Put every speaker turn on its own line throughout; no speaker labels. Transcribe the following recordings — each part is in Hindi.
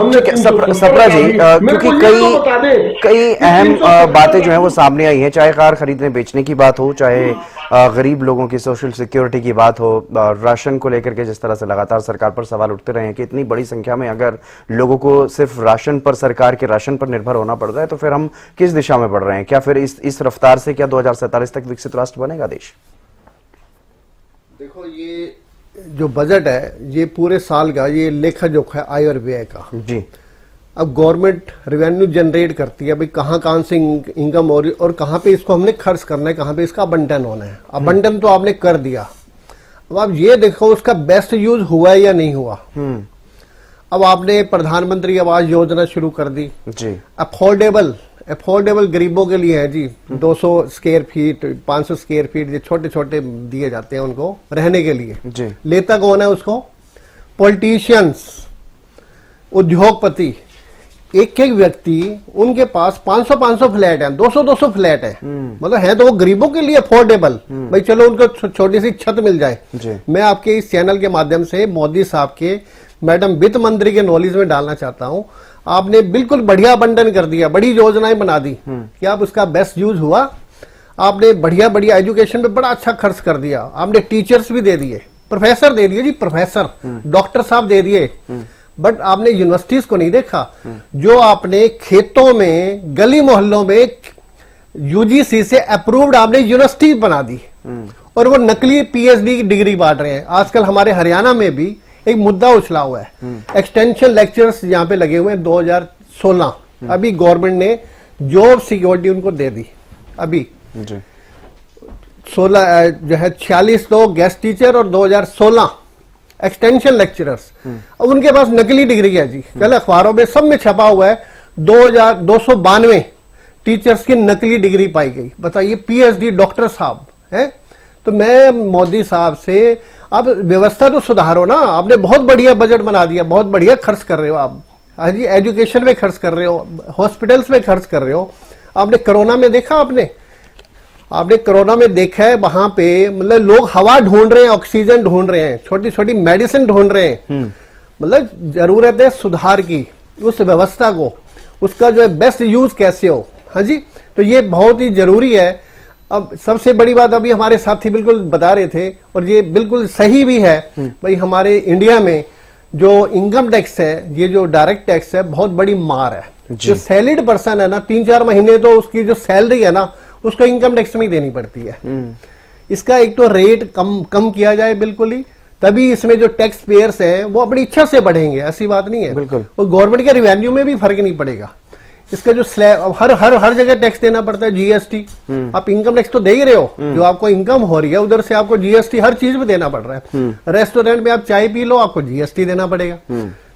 ठीक है सपरा जी, क्योंकि कई अहम बातें जो हैं वो सामने आई हैं, चाहे कार खरीदने बेचने की बात हो, चाहे गरीब लोगों की सोशल सिक्योरिटी की बात हो, राशन को लेकर के जिस तरह से लगातार सरकार पर सवाल उठते रहे हैं कि इतनी बड़ी संख्या में अगर लोगों को सिर्फ राशन पर, सरकार के राशन पर निर्भर होना पड़ रहा है, तो फिर हम किस दिशा में बढ़ रहे हैं? क्या फिर इस रफ्तार से क्या 2047 तक विकसित राष्ट्र बनेगा देश?
देखो, ये जो बजट है ये पूरे साल का ये लेखा जोखा है आय और व्यय का
जी।
अब गवर्नमेंट रेवेन्यू जनरेट करती है भाई कहाँ से इनकम हो रही और कहाँ पे इसको हमने खर्च करना है, कहाँ पे इसका आवंटन होना है। आवंटन तो आपने कर दिया, अब आप ये देखो उसका बेस्ट यूज हुआ है या नहीं हुआ। अब आपने प्रधानमंत्री आवास योजना शुरू कर दी
जी।
अफोर्डेबल गरीबों के लिए है जी। 200 स्क्वायर फीट, 500 स्क्वायर फीट, ये छोटे छोटे दिए जाते हैं उनको रहने के लिए
जी।
लेता कौन है उसको? पॉलिटिशियंस, उद्योगपति, एक एक व्यक्ति, उनके पास 500 फ्लैट हैं, 200 फ्लैट हैं। मतलब है तो वो गरीबों के लिए अफोर्डेबल, भाई चलो उनको छोटी सी छत मिल जाए। मैं आपके इस चैनल के माध्यम से मोदी साहब के, मैडम वित्त मंत्री के नॉलेज में डालना चाहता हूं। आपने बिल्कुल बढ़िया आवंटन कर दिया, बड़ी योजनाएं बना दी कि आप उसका बेस्ट यूज हुआ। आपने बढ़िया एजुकेशन पे बड़ा अच्छा खर्च कर दिया। आपने टीचर्स भी दे दिए, प्रोफेसर दे दिए जी, प्रोफेसर, डॉक्टर साहब दे दिए। बट आपने यूनिवर्सिटीज को नहीं देखा। जो आपने खेतों में, गली मोहल्लों में यूजीसी से अप्रूव्ड आपने यूनिवर्सिटी बना दी और वो नकली पीएचडी की डिग्री बांट रहे हैं। आजकल हमारे हरियाणा में भी एक मुद्दा उछला हुआ है, एक्सटेंशन लेक्चर्स यहाँ पे लगे हुए हैं 2016। अभी गवर्नमेंट ने जॉब सिक्योरिटी उनको दे दी। अभी 16 जो है 46 तो गेस्ट टीचर और 2016 एक्सटेंशन लेक्चरर्स। अब उनके पास नकली डिग्री है जी, कल अखबारों में सब में छपा हुआ है 2292 टीचर्स की नकली डिग्री पाई गई। बताइए, पीएचडी डॉक्टर साहब है। तो मैं मोदी साहब से, आप व्यवस्था तो सुधारो ना। आपने बहुत बढ़िया बजट बना दिया, बहुत बढ़िया खर्च कर रहे हो आप। हाँ जी, एजुकेशन में खर्च कर रहे हो, हॉस्पिटल्स में खर्च कर रहे हो। आपने कोरोना में देखा, आपने कोरोना में देखा है वहां पे मतलब लोग हवा ढूंढ रहे हैं, ऑक्सीजन ढूंढ रहे हैं, छोटी छोटी मेडिसिन ढूंढ रहे हैं। मतलब जरूरत है सुधार की उस व्यवस्था को, उसका जो है बेस्ट यूज कैसे हो। हाँ जी, तो ये बहुत ही जरूरी है। अब सबसे बड़ी बात अभी हमारे साथी बिल्कुल बता रहे थे और ये बिल्कुल सही भी है भाई, हमारे इंडिया में जो इनकम टैक्स है, ये जो डायरेक्ट टैक्स है, बहुत बड़ी मार है। जो सैलरीड पर्सन है ना, 3-4 महीने तो उसकी जो सैलरी है ना, उसको इनकम टैक्स में ही देनी पड़ती है। इसका एक तो रेट कम किया जाए बिल्कुल ही, तभी इसमें जो टैक्स पेयर्स हैं वो अपनी इच्छा से बढ़ेंगे, ऐसी बात नहीं है।
बिल्कुल।
और गवर्नमेंट के रेवेन्यू में भी फर्क नहीं पड़ेगा। इसका जो स्लैब हर जगह टैक्स देना पड़ता है, जीएसटी। आप इनकम टैक्स तो दे ही रहे हो, जो आपको इनकम हो रही है उधर से आपको जीएसटी हर चीज में देना पड़ रहा है। रेस्टोरेंट में आप चाय पी लो, आपको जीएसटी देना पड़ेगा।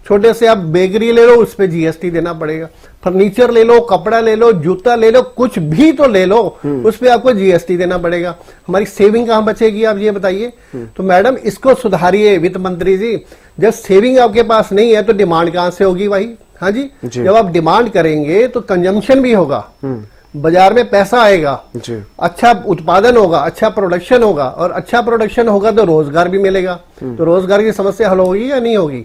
छोटे से आप बेकरी ले लो, उस पर जीएसटी देना पड़ेगा। फर्नीचर ले लो, कपड़ा ले लो, जूता ले लो, कुछ भी तो ले लो, उस पर आपको जीएसटी देना पड़ेगा। हमारी सेविंग कहां बचेगी, आप ये बताइए। तो मैडम इसको सुधारिए वित्त मंत्री जी। जब सेविंग आपके पास नहीं है तो डिमांड कहां से होगी भाई? हाँ जी, जब आप डिमांड करेंगे तो कंजम्पशन भी होगा, बाजार में पैसा आएगा, अच्छा उत्पादन होगा, अच्छा प्रोडक्शन होगा, और अच्छा प्रोडक्शन होगा तो रोजगार भी मिलेगा। तो रोजगार की समस्या हल होगी या नहीं होगी?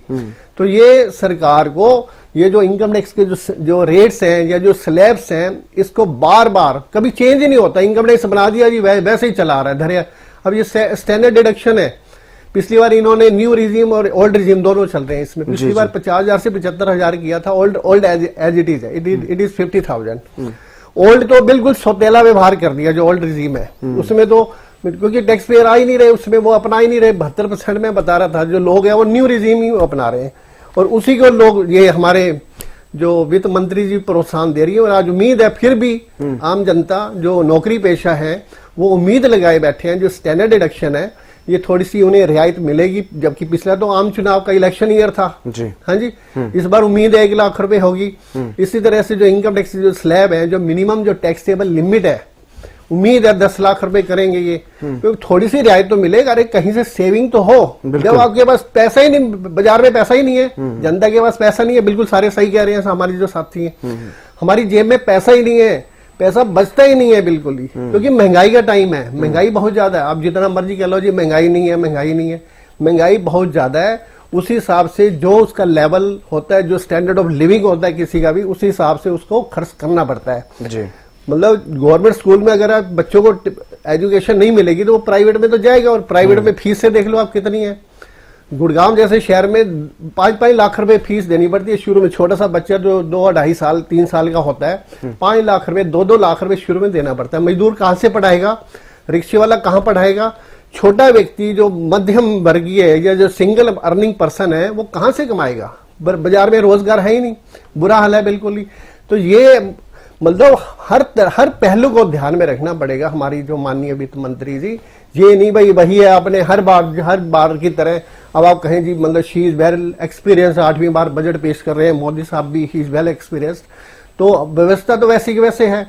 तो ये सरकार को ये जो इनकम टैक्स के जो रेट्स हैं या जो स्लैब्स हैं, इसको बार बार कभी चेंज ही नहीं होता। इनकम टैक्स बना दिया जी, वैसे ही चला रहा है धैर्य। अब ये स्टैंडर्ड डिडक्शन है। पिछली बार इन्होंने न्यू रिजीम और ओल्ड रिजीम दोनों चल रहे हैं इसमें। पिछली बार 50,000 से 75,000 किया था। ओल्ड एज इट इज है, इट इज 50,000। ओल्ड तो बिल्कुल सौतेला व्यवहार कर दिया जो ओल्ड रिजीम है उसमें, तो क्योंकि टैक्स पेयर आ ही नहीं रहे उसमें, वो अपना ही नहीं रहे। 72% में बता रहा था जो लोग हैं वो न्यू रिजीम ही अपना रहे हैं, और उसी को लोग, ये हमारे जो वित्त मंत्री जी प्रोत्साहन दे रही है। और आज उम्मीद है फिर भी आम जनता जो नौकरी पेशा है वो उम्मीद लगाए बैठे हैं, जो स्टैंडर्ड डिडक्शन है ये थोड़ी सी उन्हें रियायत मिलेगी। जबकि पिछला तो आम चुनाव का इलेक्शन ईयर था जी। हाँ जी, इस बार उम्मीद है 1 लाख रुपए होगी। इसी तरह से जो इनकम टैक्स जो स्लैब है, जो मिनिमम जो टैक्सेबल लिमिट है, उम्मीद है 10 लाख रुपए करेंगे ये, क्योंकि थोड़ी सी रियायत तो मिलेगा। अरे कहीं से सेविंग तो हो। जब आपके पास पैसा ही नहीं, बाजार में पैसा ही नहीं है, जनता के पास पैसा नहीं है, बिल्कुल सारे सही कह रहे हैं हमारी जो साथी हैं। हमारी जेब में पैसा ही नहीं है, पैसा बचता ही नहीं है बिल्कुल ही, क्योंकि महंगाई का टाइम है। महंगाई बहुत ज्यादा है। आप जितना मर्जी कह लो जी महंगाई नहीं है, महंगाई नहीं है, महंगाई बहुत ज्यादा है। उसी हिसाब से जो उसका लेवल होता है, जो स्टैंडर्ड ऑफ लिविंग होता है किसी का भी, उसी हिसाब से उसको खर्च करना पड़ता है
जी।
मतलब गवर्नमेंट स्कूल में अगर आप बच्चों को एजुकेशन नहीं मिलेगी तो वो प्राइवेट में तो जाएगा, और प्राइवेट में फीस से देख लो आप कितनी है। गुड़गांव जैसे शहर में 5-5 लाख रुपए फीस देनी पड़ती है शुरू में। छोटा सा बच्चा जो 2-2.5 साल 3 साल का होता है, 5 लाख रुपए 2-2 लाख रुपए शुरू में देना पड़ता है। मजदूर कहाँ से पढ़ाएगा, रिक्शे वाला कहाँ पढ़ाएगा, छोटा व्यक्ति जो मध्यम वर्गीय है या जो सिंगल अर्निंग पर्सन है वो कहाँ से कमाएगा, बाजार में रोजगार है ही नहीं, बुरा हाल है बिल्कुल ही। तो ये मतलब हर पहलू को ध्यान में रखना पड़ेगा हमारी जो माननीय वित्त मंत्री जी। ये नहीं भाई वही है आपने हर बार की तरह, अब आप कहें जी मतलब शी इज वेल एक्सपीरियंस, 8वीं बार बजट पेश कर रहे हैं मोदी साहब भी, ही इज वेल एक्सपीरियंस्ड। तो व्यवस्था तो वैसी की वैसे है,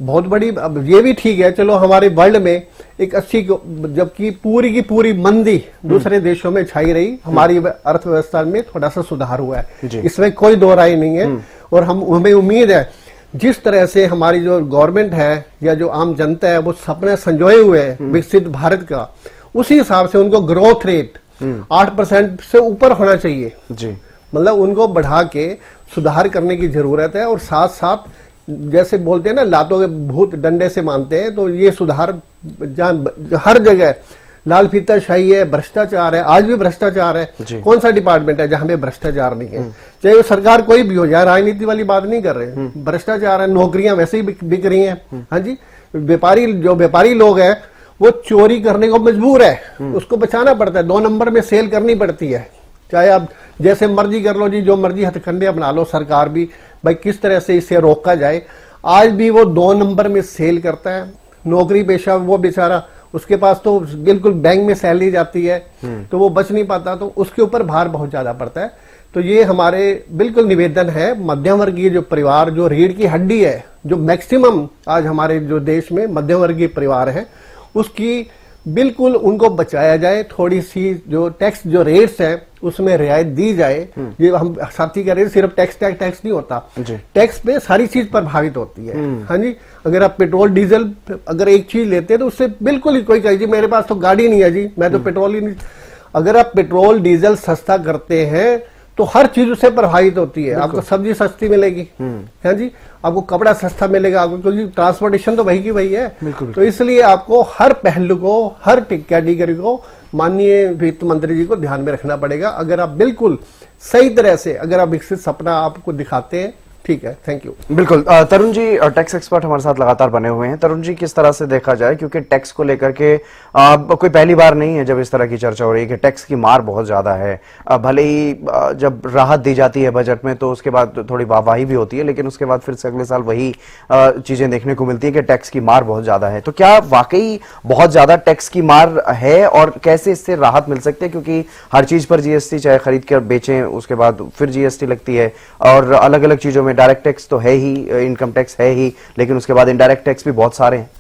बहुत बड़ी। अब ये भी ठीक है, चलो हमारे वर्ल्ड में एक अच्छी, जबकि पूरी की पूरी मंदी दूसरे देशों में छाई रही, हमारी अर्थव्यवस्था में थोड़ा सा सुधार हुआ है, इसमें कोई दो राय नहीं है। और हमें उम्मीद है जिस तरह से हमारी जो गवर्नमेंट है या जो आम जनता है वो सपने संजोए हुए है विकसित भारत का, उसी हिसाब से उनको ग्रोथ रेट 8% से ऊपर होना चाहिए
जी।
मतलब उनको बढ़ा के सुधार करने की जरूरत है। और साथ साथ जैसे बोलते हैं ना, लातों के भूत डंडे से मानते हैं, तो ये सुधार जहाँ हर जगह लाल फीताशाही है, भ्रष्टाचार है, आज भी भ्रष्टाचार है। कौन सा डिपार्टमेंट है जहां पे भ्रष्टाचार नहीं है, चाहे वो सरकार कोई भी हो, यार राजनीति वाली बात नहीं कर रहे, भ्रष्टाचार है। नौकरियां वैसे ही बिक रही हैं। हाँ जी, व्यापारी लोग हैं वो चोरी करने को मजबूर है, उसको बचाना पड़ता है, 2 नंबर में सेल करनी पड़ती है। चाहे आप जैसे मर्जी कर लो जी, जो मर्जी हथकंडे अपना लो, सरकार भी भाई किस तरह से इसे रोका जाए। आज भी वो 2 नंबर में सेल करता है। नौकरी पेशा वो बेचारा, उसके पास तो बिल्कुल बैंक में सैलरी जाती है तो वो बच नहीं पाता, तो उसके ऊपर भार बहुत ज्यादा पड़ता है। तो ये हमारे बिल्कुल निवेदन है, मध्यम वर्गीय जो परिवार, जो रीढ़ की हड्डी है, जो मैक्सिमम आज हमारे जो देश में मध्यम वर्गीय परिवार है, उसकी बिल्कुल उनको बचाया जाए। थोड़ी सी जो टैक्स जो रेट्स है उसमें रियायत दी जाए। ये हम साथी कह रहे हैं, सिर्फ टैक्स नहीं होता, टैक्स पे सारी चीज प्रभावित होती है। हाँ जी, अगर आप पेट्रोल डीजल अगर एक चीज लेते हैं तो उससे बिल्कुल ही कोई कहे जी मेरे पास तो गाड़ी नहीं है जी, मैं तो पेट्रोल ही नहीं। अगर आप पेट्रोल डीजल सस्ता करते हैं तो हर चीज उससे प्रभावित होती है। आपको सब्जी सस्ती मिलेगी, है जी, आपको कपड़ा सस्ता मिलेगा, आपको क्योंकि ट्रांसपोर्टेशन तो वही की वही है। तो इसलिए आपको हर पहलू को, हर कैटेगरी को माननीय वित्त मंत्री जी को ध्यान में रखना पड़ेगा। अगर आप बिल्कुल सही तरह से अगर आप विकसित सपना आपको दिखाते हैं, ठीक है, थैंक यू।
बिल्कुल। तरुण जी टैक्स एक्सपर्ट हमारे साथ लगातार बने हुए हैं। तरुण जी, किस तरह से देखा जाए, क्योंकि टैक्स को लेकर के कोई पहली बार नहीं है जब इस तरह की चर्चा हो रही है कि टैक्स की मार बहुत ज्यादा है। भले ही जब राहत दी जाती है बजट में तो उसके बाद थोड़ी वाहवाही भी होती है, लेकिन उसके बाद फिर से अगले साल वही चीजें देखने को मिलती है कि टैक्स की मार बहुत ज्यादा है। तो क्या वाकई बहुत ज्यादा टैक्स की मार है और कैसे इससे राहत मिल सकती है? क्योंकि हर चीज पर जीएसटी, चाहे खरीद कर बेचें उसके बाद फिर जीएसटी लगती है, और अलग अलग चीजों में डायरेक्ट टैक्स तो है ही, इनकम टैक्स है ही, लेकिन उसके बाद इनडायरेक्ट टैक्स भी बहुत सारे हैं।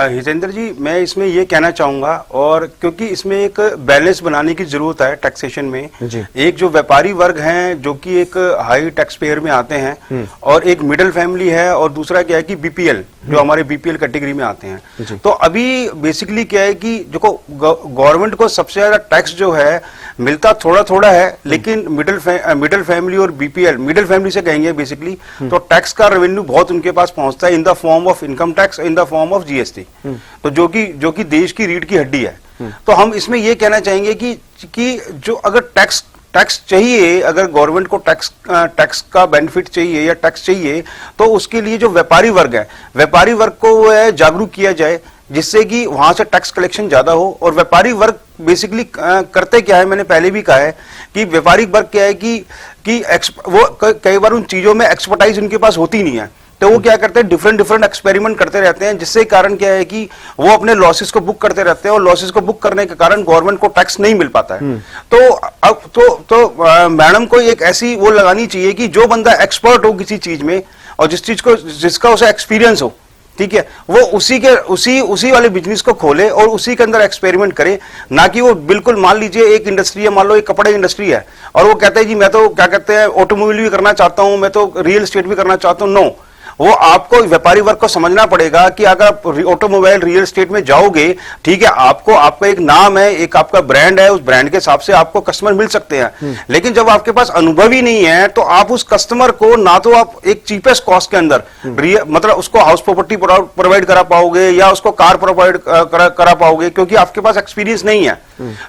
हितेंद्र जी, मैं इसमें ये कहना चाहूंगा, और क्योंकि इसमें एक बैलेंस बनाने की जरूरत है टैक्सेशन में। एक जो व्यापारी वर्ग हैं जो कि एक हाई टैक्स पेयर में आते हैं, और एक मिडिल फैमिली है, और दूसरा क्या है कि बीपीएल, जो हमारे बीपीएल कैटेगरी में आते हैं। तो अभी बेसिकली क्या है कि जो गवर्नमेंट को सबसे ज्यादा टैक्स जो है मिलता थोड़ा थोड़ा है, लेकिन मिडिल फैमिली और बीपीएल, मिडिल फैमिली से कहेंगे बेसिकली, तो टैक्स का रेवेन्यू बहुत उनके पास पहुंचता है in the form of income tax, in the form of GST. तो जो कि देश की रीढ़ की हड्डी है। तो हम इसमें ये कहना चाहेंगे कि जो अगर टैक्स चाहिए, अगर गवर्नमेंट को टैक्स का बेनिफिट चाहिए या टैक्स चाहिए, तो उसके लिए जो व्यापारी वर्ग है, व्यापारी वर्ग को जागरूक किया जाए, जिससे कि वहां से टैक्स कलेक्शन ज्यादा हो। और व्यापारी वर्ग बेसिकली करते क्या है, मैंने पहले भी कहा है कि व्यापारी वर्ग क्या है कि वो कई बार उन चीजों में एक्सपर्टाइज उनके पास होती नहीं है, तो वो क्या करते हैं, डिफरेंट एक्सपेरिमेंट करते रहते हैं, जिससे कारण क्या है कि वो अपने लॉसेस को बुक करते रहते हैं, और लॉसेस को बुक करने के कारण गवर्नमेंट को टैक्स नहीं मिल पाता है। तो अब तो मैडम को एक ऐसी वो लगानी चाहिए कि जो बंदा एक्सपर्ट हो किसी चीज में, और जिसका उसे एक्सपीरियंस हो, ठीक है, वो उसी वाले बिजनेस को खोले और उसी के अंदर एक्सपेरिमेंट करे, ना कि वो बिल्कुल, मान लीजिए एक इंडस्ट्री है, मान लो एक कपड़े इंडस्ट्री है, और वो कहता है जी मैं तो क्या कहते हैं ऑटोमोबाइल भी करना चाहता हूं, मैं तो रियल एस्टेट भी करना चाहता हूं। नो, वो आपको व्यापारी वर्ग को समझना पड़ेगा कि अगर आप ऑटोमोबाइल रियल एस्टेट में जाओगे, ठीक है, आपको आपका एक नाम है, एक आपका ब्रांड है, उस ब्रांड के हिसाब से आपको कस्टमर मिल सकते हैं। लेकिन जब आपके पास अनुभव ही नहीं है तो आप उस कस्टमर को ना तो आप एक चीपेस्ट कॉस्ट के अंदर मतलब उसको हाउस प्रॉपर्टी प्रोवाइड करा पाओगे या उसको कार प्रोवाइड करा पाओगे, क्योंकि आपके पास एक्सपीरियंस नहीं है।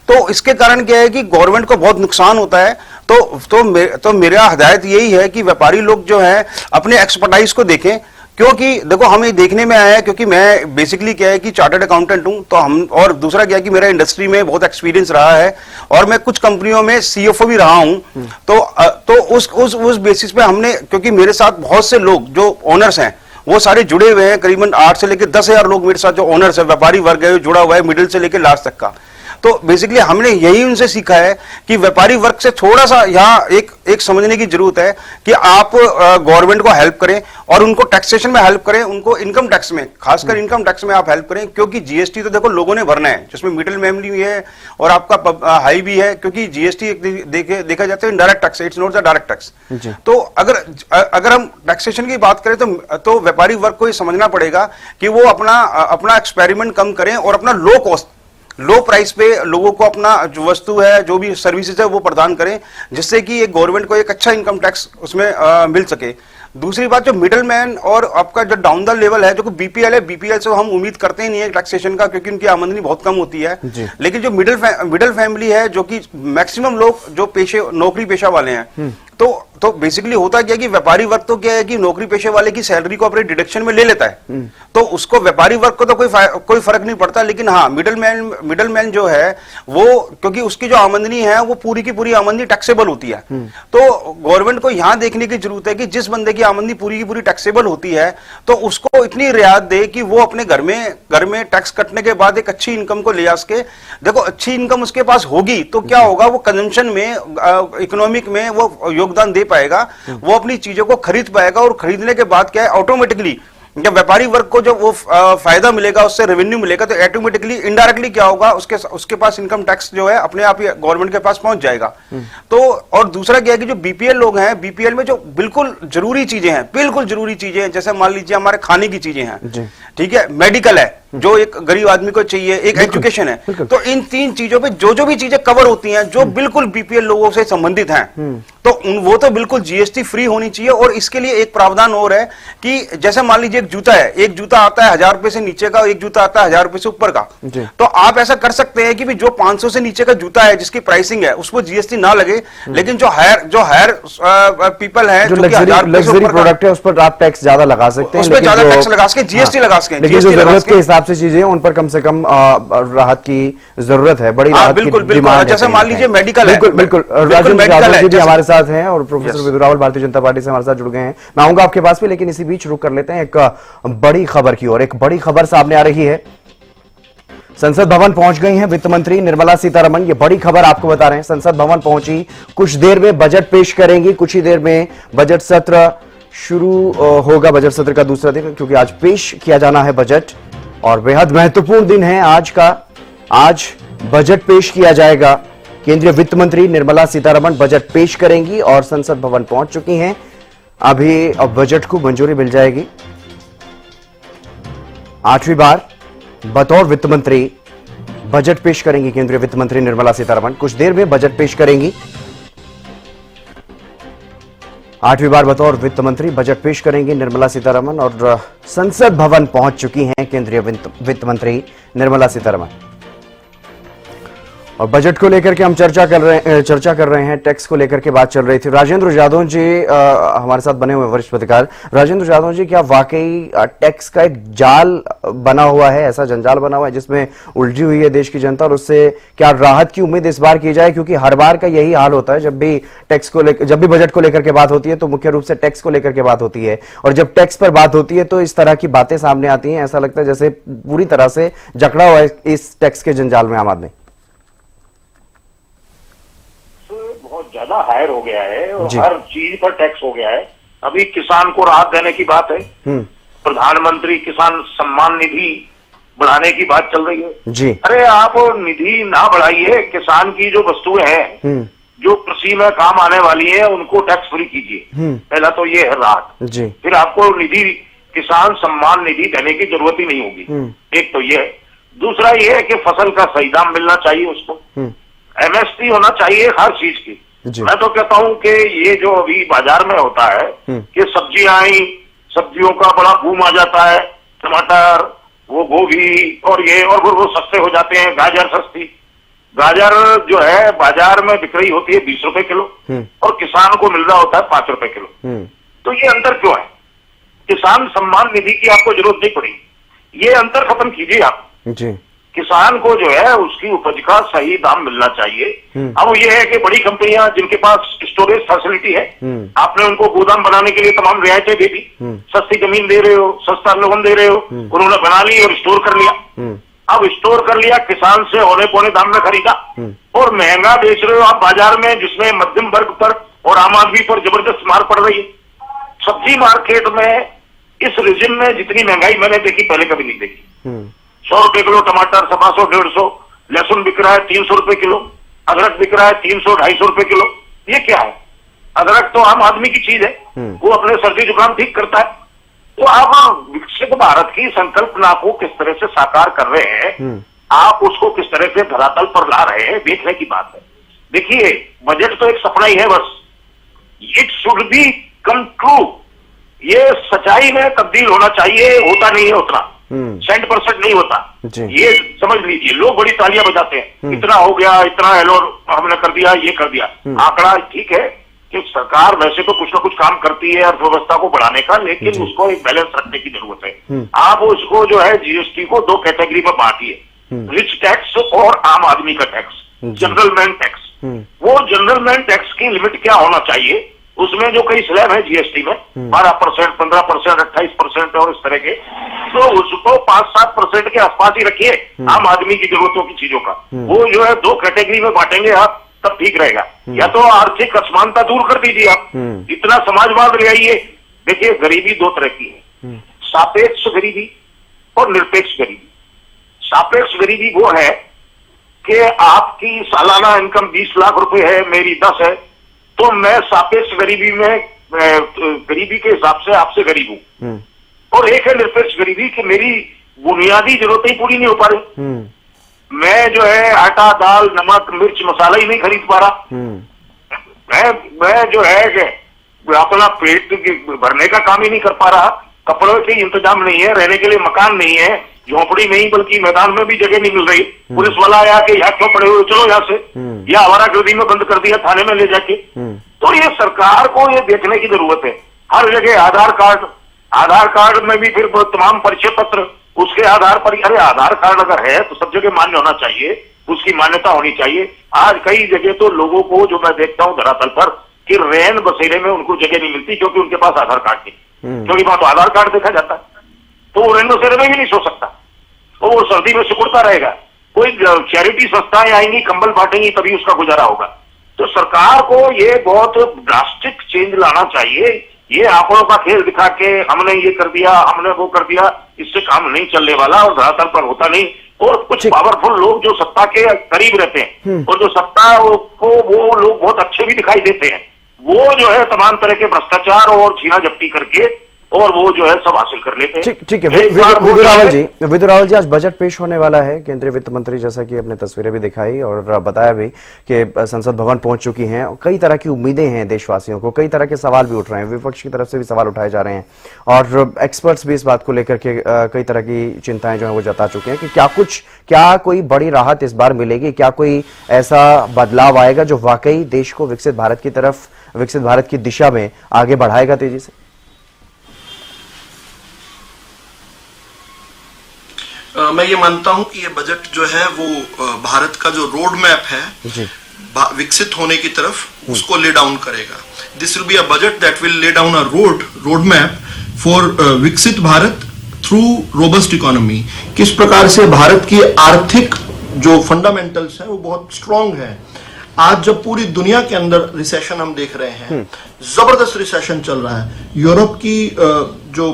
तो इसके कारण क्या है कि गवर्नमेंट को बहुत नुकसान होता है। तो मेरा हिदायत यही है कि व्यापारी लोग जो है अपने एक्सपर्टाइज को देखें, क्योंकि देखो हमें देखने में आया है, क्योंकि मैं बेसिकली क्या है कि चार्टर्ड अकाउंटेंट हूं, तो हम, और दूसरा क्या है कि मेरा इंडस्ट्री में बहुत एक्सपीरियंस रहा है और मैं कुछ कंपनियों में सीएफओ भी रहा हूं। तो उस बेसिस पे हमने, क्योंकि मेरे साथ बहुत से लोग जो ओनर्स हैं वो सारे जुड़े हुए हैं, करीबन 8 से लेकर 10,000 लोग मेरे साथ जो ओनर्स है, व्यापारी वर्ग है, जुड़ा हुआ है मिडिल से लेकर लास्ट तक का। तो बेसिकली हमने यही उनसे सीखा है कि व्यापारी वर्ग से थोड़ा सा यहाँ एक समझने की जरूरत है कि आप गवर्नमेंट को हेल्प करें और उनको टैक्सेशन में हेल्प करें, उनको इनकम टैक्स में, खासकर इनकम टैक्स में आप हेल्प करें, क्योंकि जीएसटी तो देखो लोगों ने भरना है, जिसमें मिडिल मैन भी है और आपका हाई भी है, क्योंकि जीएसटी देखा जाता है indirect tax, it's not the direct tax. तो अगर हम टैक्सेशन की बात करें तो व्यापारी वर्ग को ये समझना पड़ेगा कि वो अपना एक्सपेरिमेंट कम करें और अपना लो प्राइस पे लोगों को अपना जो वस्तु है, जो भी सर्विसेज है वो प्रदान करें, जिससे कि एक गवर्नमेंट को एक अच्छा इनकम टैक्स उसमें मिल सके। दूसरी बात, जो मिडल मैन और आपका जो डाउन द लेवल है, जो बीपीएल है, बीपीएल से हम उम्मीद करते ही नहीं है टैक्सेशन का, क्योंकि उनकी आमदनी बहुत कम होती है। लेकिन जो मिडिल फैमिली है, जो कि मैक्सिमम लोग जो नौकरी पेशा वाले हैं, तो बेसिकली होता क्या है कि व्यापारी वर्ग तो क्या है कि नौकरी पेशे वाले की सैलरी को अपने डिडक्शन में ले लेता है, तो उसको व्यापारी वर्ग को तो कोई फर्क नहीं पड़ता। लेकिन हाँ, मिडल मैन जो है वो, क्योंकि उसकी जो आमदनी है वो पूरी की पूरी आमदनी टैक्सेबल होती है। तो गवर्नमेंट को यहां देखने की जरूरत है कि जिस बंदे की आमदनी पूरी की पूरी टैक्सेबल होती है तो उसको इतनी रियायत दे कि वो अपने घर में टैक्स कटने के बाद एक अच्छी इनकम को ले आ सके। देखो, अच्छी इनकम उसके पास होगी तो क्या होगा, वो कंजम्पशन में, इकोनॉमिक में वो योगदान दे पाएगा, वो अपनी चीजों को खरीद पाएगा, और खरीदने के बाद क्या है, ऑटोमेटिकली जब व्यापारी वर्ग को जब वो फायदा मिलेगा, उससे रेवेन्यू मिलेगा, तो ऑटोमेटिकली इनडायरेक्टली क्या होगा, उसके पास इनकम टैक्स जो है अपने आप ही गवर्नमेंट के पास पहुंच जाएगा। तो और दूसरा क्या है कि जो बीपीएल लोग हैं, बीपीएल में जो बिल्कुल जरूरी चीजें हैं, जैसे मान लीजिए हमारे खाने की चीजें हैं, ठीक है, मेडिकल है जो एक गरीब आदमी को चाहिए, एक एजुकेशन है, तो इन 3 चीजों पे जो भी चीजें कवर होती हैं जो बिल्कुल बीपीएल लोगों से संबंधित हैं, तो वो तो बिल्कुल जीएसटी फ्री होनी चाहिए। और इसके लिए एक प्रावधान और है कि जैसे मान लीजिए एक जूता है, एक जूता आता है 1000 रुपए से नीचे का, एक जूता आता है 1000 रुपए से ऊपर का, तो आप ऐसा कर सकते हैं कि जो 500 से नीचे का जूता है जिसकी प्राइसिंग है उसको जीएसटी ना लगे, लेकिन जो हायर पीपल है, जो
लग्जरी प्रोडक्ट है, उस पर आप टैक्स ज्यादा लगा सकते हैं,
उस पर ज्यादा टैक्स लगा सके, जीएसटी लगा सके,
लेकिन जो जरूरत के हिसाब से चीजें उन पर कम से कम राहत की जरूरत है, बड़ी राहत की डिमांड है।
जैसे मान लीजिए मेडिकल है,
बिल्कुल राजेंद्र यादव जी भी हमारे साथ हैं और प्रोफेसर विदुरावल भारतीय जनता पार्टी से हमारे साथ जुड़ गए हैं। मैं आऊंगा आपके पास भी, लेकिन इसी बीच रुक कर लेते हैं एक बड़ी खबर की ओर। एक बड़ी खबर सामने आ रही है, संसद भवन पहुंच गई हैं वित्त मंत्री निर्मला सीतारमण। ये बड़ी खबर आपको बता रहे हैं, संसद भवन पहुंची, कुछ देर में बजट पेश करेंगी, कुछ ही देर में बजट सत्र शुरू होगा, बजट सत्र का दूसरा दिन, क्योंकि आज पेश किया जाना है बजट और बेहद महत्वपूर्ण दिन है आज का। आज बजट पेश किया जाएगा, केंद्रीय वित्त मंत्री निर्मला सीतारमण बजट पेश करेंगी और संसद भवन पहुंच चुकी हैं। अभी अब बजट को मंजूरी मिल जाएगी। 8वीं बार बतौर वित्त मंत्री बजट पेश करेंगी केंद्रीय वित्त मंत्री निर्मला सीतारमण, कुछ देर में बजट पेश करेंगी। 8वीं बार बतौर वित्त मंत्री बजट पेश करेंगी निर्मला सीतारमण और संसद भवन पहुंच चुकी हैं केंद्रीय वित्त मंत्री निर्मला सीतारमण। और बजट को लेकर के हम चर्चा कर रहे हैं, टैक्स को लेकर के बात चल रही थी। राजेंद्र जादव जी हमारे साथ बने हुए वरिष्ठ पत्रकार। राजेंद्र जादव जी, क्या वाकई टैक्स का एक जाल बना हुआ है, ऐसा जंजाल बना हुआ है जिसमें उलझी हुई है देश की जनता, और उससे क्या राहत की उम्मीद इस बार की जाए? क्योंकि हर बार का यही हाल होता है, जब भी बजट को लेकर के बात होती है तो मुख्य रूप से टैक्स को लेकर के बात होती है, और जब टैक्स पर बात होती है तो इस तरह की बातें सामने आती हैं। ऐसा लगता है जैसे पूरी तरह से जकड़ा हुआ है इस टैक्स के जंजाल में आम आदमी।
बहुत ज्यादा हायर हो गया है और हर चीज पर टैक्स हो गया है। अभी किसान को राहत देने की बात है, प्रधानमंत्री किसान सम्मान निधि बढ़ाने की बात चल रही है जी। अरे आप निधि ना बढ़ाइए, किसान की जो वस्तुएं हैं जो कृषि में काम आने वाली है उनको टैक्स फ्री कीजिए। पहला तो ये है राहत।
जी।
फिर आपको निधि, किसान सम्मान निधि देने की जरूरत ही नहीं होगी। एक तो ये है। दूसरा ये है कि फसल का सही दाम मिलना चाहिए उसको। एमएसपी होना चाहिए हर चीज की। मैं तो कहता हूं कि ये जो अभी बाजार में होता है कि सब्जियां आई, सब्जियों का बड़ा बूम आ जाता है, टमाटर, वो गोभी और ये, और फिर वो सस्ते हो जाते हैं। गाजर सस्ती, गाजर जो है बाजार में बिक रही होती है 20 रुपए किलो और किसान को मिल रहा होता है 5 रुपए किलो। तो ये अंतर क्यों है? किसान सम्मान निधि की आपको जरूरत नहीं पड़ी, ये अंतर खत्म कीजिए आप।
जी।
किसान को जो है उसकी उपज का सही दाम मिलना चाहिए। अब ये है कि बड़ी कंपनियां जिनके पास स्टोरेज फैसिलिटी है, आपने उनको गोदाम बनाने के लिए तमाम रियायतें दे दी, सस्ती जमीन दे रहे हो, सस्ता लोन दे रहे हो, उन्होंने बना ली और स्टोर कर लिया। अब स्टोर कर लिया, किसान से औने पौने दाम में खरीदा और महंगा बेच रहे हो आप बाजार में, जिसमें मध्यम वर्ग पर और आम आदमी पर जबरदस्त मार पड़ रही है। सब्जी मार्केट में इस रीजन में जितनी महंगाई मैंने देखी पहले कभी नहीं देखी। 100 रुपए किलो टमाटर, 125 150, लहसुन बिक रहा है 300 रुपए किलो, अदरक बिक रहा है 300 250 रुपए किलो। ये क्या है? अदरक तो आम आदमी की चीज है, वो अपने सर्दी जुकाम ठीक करता है। तो आप विकसित भारत की संकल्पना को किस तरह से साकार कर रहे हैं, आप उसको किस तरह से धरातल पर ला रहे हैं, देखने की बात है। देखिए, बजट तो एक सपना ही है बस। It should be come true, ये सच्चाई में तब्दील होना चाहिए, होता नहीं है उतना, 100% नहीं होता। ये समझ लीजिए, लोग बड़ी तालियां बजाते हैं, इतना हो गया, इतना एलोन हमने कर दिया, ये कर दिया। आंकड़ा ठीक है कि सरकार वैसे तो कुछ ना कुछ काम करती है अर्थव्यवस्था को बढ़ाने का, लेकिन उसको एक बैलेंस रखने की जरूरत है। आप उसको जो है जीएसटी को 2 कैटेगरी में बांटिए, रिच टैक्स और आम आदमी का टैक्स, जनरल मैन टैक्स। वो जनरल मैन टैक्स की लिमिट क्या होना चाहिए? उसमें जो कई स्लैब है जीएसटी में 12%, 15%, 28% और इस तरह के, तो उसको 5-7% के आसपास ही रखिए आम आदमी की जरूरतों की चीजों का। वो जो है 2 कैटेगरी में बांटेंगे आप, तब ठीक रहेगा। या तो आर्थिक असमानता दूर कर दीजिए आप, इतना समाजवाद ले आइए। देखिए, गरीबी 2 तरह की है, सापेक्ष गरीबी और निरपेक्ष गरीबी। सापेक्ष गरीबी वो है कि आपकी सालाना इनकम 20 लाख रुपए है, मेरी 10 है, तो मैं सापेक्ष गरीबी में गरीबी के हिसाब से आपसे गरीब हूं। और एक है निरपेक्ष गरीबी कि मेरी बुनियादी जरूरतें ही पूरी नहीं हो पा रही, मैं जो है आटा, दाल, नमक, मिर्च, मसाला ही नहीं खरीद पा रहा, मैं जो है अपना पेट भरने का काम ही नहीं कर पा रहा, कपड़ों के इंतजाम नहीं है, रहने के लिए मकान नहीं है, झोपड़ी नहीं बल्कि मैदान में भी जगह नहीं मिल रही। पुलिस वाला आया कि यहाँ क्यों पड़े हुए, चलो यहाँ से, या आवारागर्दी में बंद कर दिया थाने में ले जाके। तो ये सरकार को ये देखने की जरूरत है। हर जगह आधार कार्ड में भी फिर तमाम परिचय पत्र उसके आधार पर। अरे आधार कार्ड अगर है तो सब जगह मान्य होना चाहिए, उसकी मान्यता होनी चाहिए। आज कई जगह तो लोगों को जो मैं देखता हूँ धरातल पर कि रैन बसेरे में उनको जगह नहीं मिलती क्योंकि उनके पास आधार कार्ड नहीं, क्योंकि वहां तो आधार कार्ड देखा जाता है, तो वो रैन बसेरे में भी नहीं सो सकता, तो वो सर्दी में सिकुड़ता रहेगा। कोई चैरिटी संस्थाएं आएंगी, कंबल बांटेंगी, तभी उसका गुजारा होगा। तो सरकार को ये बहुत ड्रास्टिक चेंज लाना चाहिए। ये आंकड़ों का खेल दिखा के हमने ये कर दिया, हमने वो कर दिया, इससे काम नहीं चलने वाला और धरातल पर होता नहीं। और कुछ पावरफुल लोग जो सत्ता के करीब रहते हैं और जो सत्ता को वो लोग बहुत अच्छे भी दिखाई देते हैं, वो जो है तमाम तरह के भ्रष्टाचार और छीना झपटी करके और वो जो है सब हासिल कर लेते हैं।
ठीक है विदु रावल जी, आज बजट पेश होने वाला है। केंद्रीय वित्त मंत्री जैसा कि अपने तस्वीरें भी दिखाई और बताया भी कि संसद भवन पहुंच चुकी हैं। कई तरह की उम्मीदें हैं देशवासियों को, कई तरह के सवाल भी उठ रहे हैं, विपक्ष की तरफ से भी सवाल उठाए जा रहे हैं और एक्सपर्ट्स भी इस बात को लेकर के कई तरह की चिंताएं जो है वो जता चुके हैं कि क्या कोई बड़ी राहत इस बार मिलेगी, क्या कोई ऐसा बदलाव आएगा जो वाकई देश को विकसित भारत की तरफ, विकसित भारत की दिशा में आगे बढ़ाएगा तेजी से।
मैं ये मानता हूं कि ये बजट जो है वो भारत का जो रोड मैप है विकसित होने की तरफ, उसको ले डाउन करेगा। This will be a budget that will lay down a road map for विकसित भारत थ्रू रोबस्ट इकोनॉमी। किस प्रकार से भारत की आर्थिक जो फंडामेंटल्स है वो बहुत स्ट्रांग है। आज जब पूरी दुनिया के अंदर रिसेशन हम देख रहे हैं, जबरदस्त रिसेशन चल रहा है, यूरोप की जो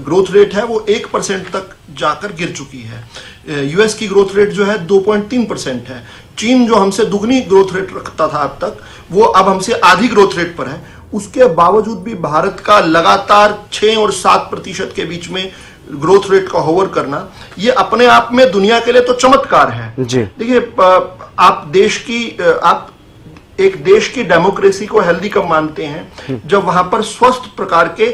ग्रोथ रेट है वो 1% तक जाकर गिर चुकी है। यूएस की ग्रोथ रेट जो है 2.3% है। चीन जो हमसे दुगनी ग्रोथ रेट रखता था अब तक, वो अब हमसे आधी ग्रोथ रेट पर है। उसके बावजूद भी भारत का लगातार 6 और 7% के बीच में ग्रोथ रेट का होवर करना, ये अपने आप में दुनिया के लिए तो चमत्कार है। देखिए, आप एक देश की डेमोक्रेसी को हेल्दी कब मानते हैं, जब वहां पर स्वस्थ प्रकार के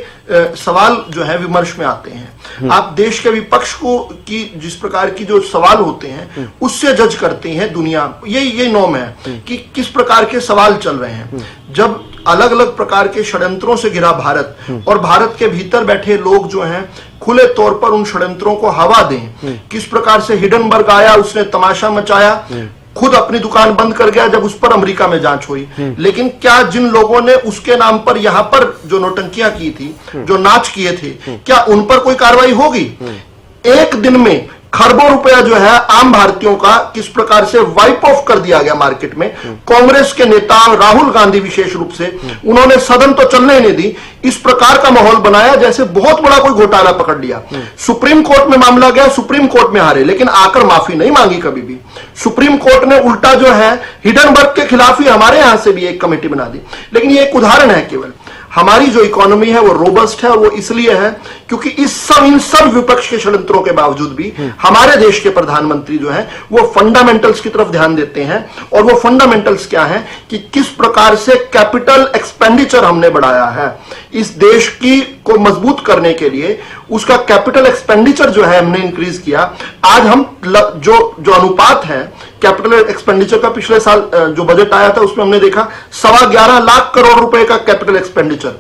सवाल जो है विमर्श में आते हैं। आप देश के विपक्ष को की जिस प्रकार की जो सवाल होते हैं उससे जज करते हैं दुनिया। यही नॉर्म है कि किस प्रकार के सवाल चल रहे हैं। जब अलग अलग प्रकार के षड्यंत्रों से घिरा भारत, और भारत के भीतर बैठे लोग जो हैं खुले तौर पर उन षड्यंत्रों को हवा दें, किस प्रकार से हिडनबर्ग आया, उसने तमाशा मचाया, खुद अपनी दुकान बंद कर गया जब उस पर अमेरिका में जांच हुई। लेकिन क्या जिन लोगों ने उसके नाम पर यहां पर जो नौटंकियां की थी, जो नाच किए थे, क्या उन पर कोई कार्रवाई होगी? एक दिन में खरबों रुपया जो है आम भारतीयों का किस प्रकार से वाइप ऑफ कर दिया गया मार्केट में। कांग्रेस के नेता राहुल गांधी विशेष रूप से, उन्होंने सदन तो चलने ही नहीं दी, इस प्रकार का माहौल बनाया जैसे बहुत बड़ा कोई घोटाला पकड़ लिया। सुप्रीम कोर्ट में मामला गया, सुप्रीम कोर्ट में हारे, लेकिन आकर माफी नहीं मांगी कभी भी। सुप्रीम कोर्ट ने उल्टा जो है हिडनबर्ग के खिलाफ ही हमारे यहां से भी एक कमेटी बना दी। लेकिन ये एक उदाहरण है केवल। हमारी जो इकोनॉमी है वो रोबस्ट है, और वो इसलिए है क्योंकि इन सब विपक्ष के षड्यंत्रों के बावजूद भी हमारे देश के प्रधानमंत्री जो हैं वो फंडामेंटल्स की तरफ ध्यान देते हैं। और वो फंडामेंटल्स क्या हैं कि किस प्रकार से कैपिटल एक्सपेंडिचर हमने बढ़ाया है। इस देश की को मजबूत करने के लिए उसका कैपिटल एक्सपेंडिचर जो है हमने इंक्रीज किया। आज हम जो अनुपात है कैपिटल एक्सपेंडिचर का, पिछले साल जो बजट आया था उसमें हमने देखा 11.25 लाख करोड़ रुपए का कैपिटल एक्सपेंडिचर।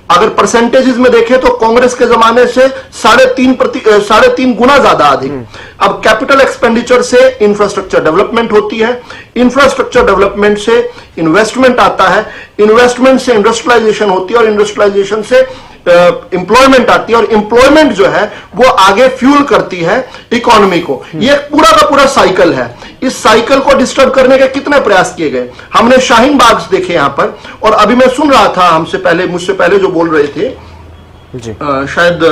अगर परसेंटेजेस में देखें तो कांग्रेस के जमाने से 3.5 गुना ज्यादा अधिक। अब कैपिटल एक्सपेंडिचर से इंफ्रास्ट्रक्चर डेवलपमेंट होती है, इंफ्रास्ट्रक्चर डेवलपमेंट से इन्वेस्टमेंट आता है, इन्वेस्टमेंट से इंडस्ट्रियलाइजेशन होती है, और इंडस्ट्रियलाइजेशन से एम्प्लॉयमेंट आती है, और एम्प्लॉयमेंट जो है वो आगे फ्यूल करती है इकोनॉमी को। ये पूरा का पूरा साइकिल है। इस साइकिल को डिस्टर्ब करने के कितने प्रयास किए गए। हमने शाहीन बाग देखे यहां पर, और अभी मैं सुन रहा था मुझसे पहले जो बोल रहे थे जी, शायद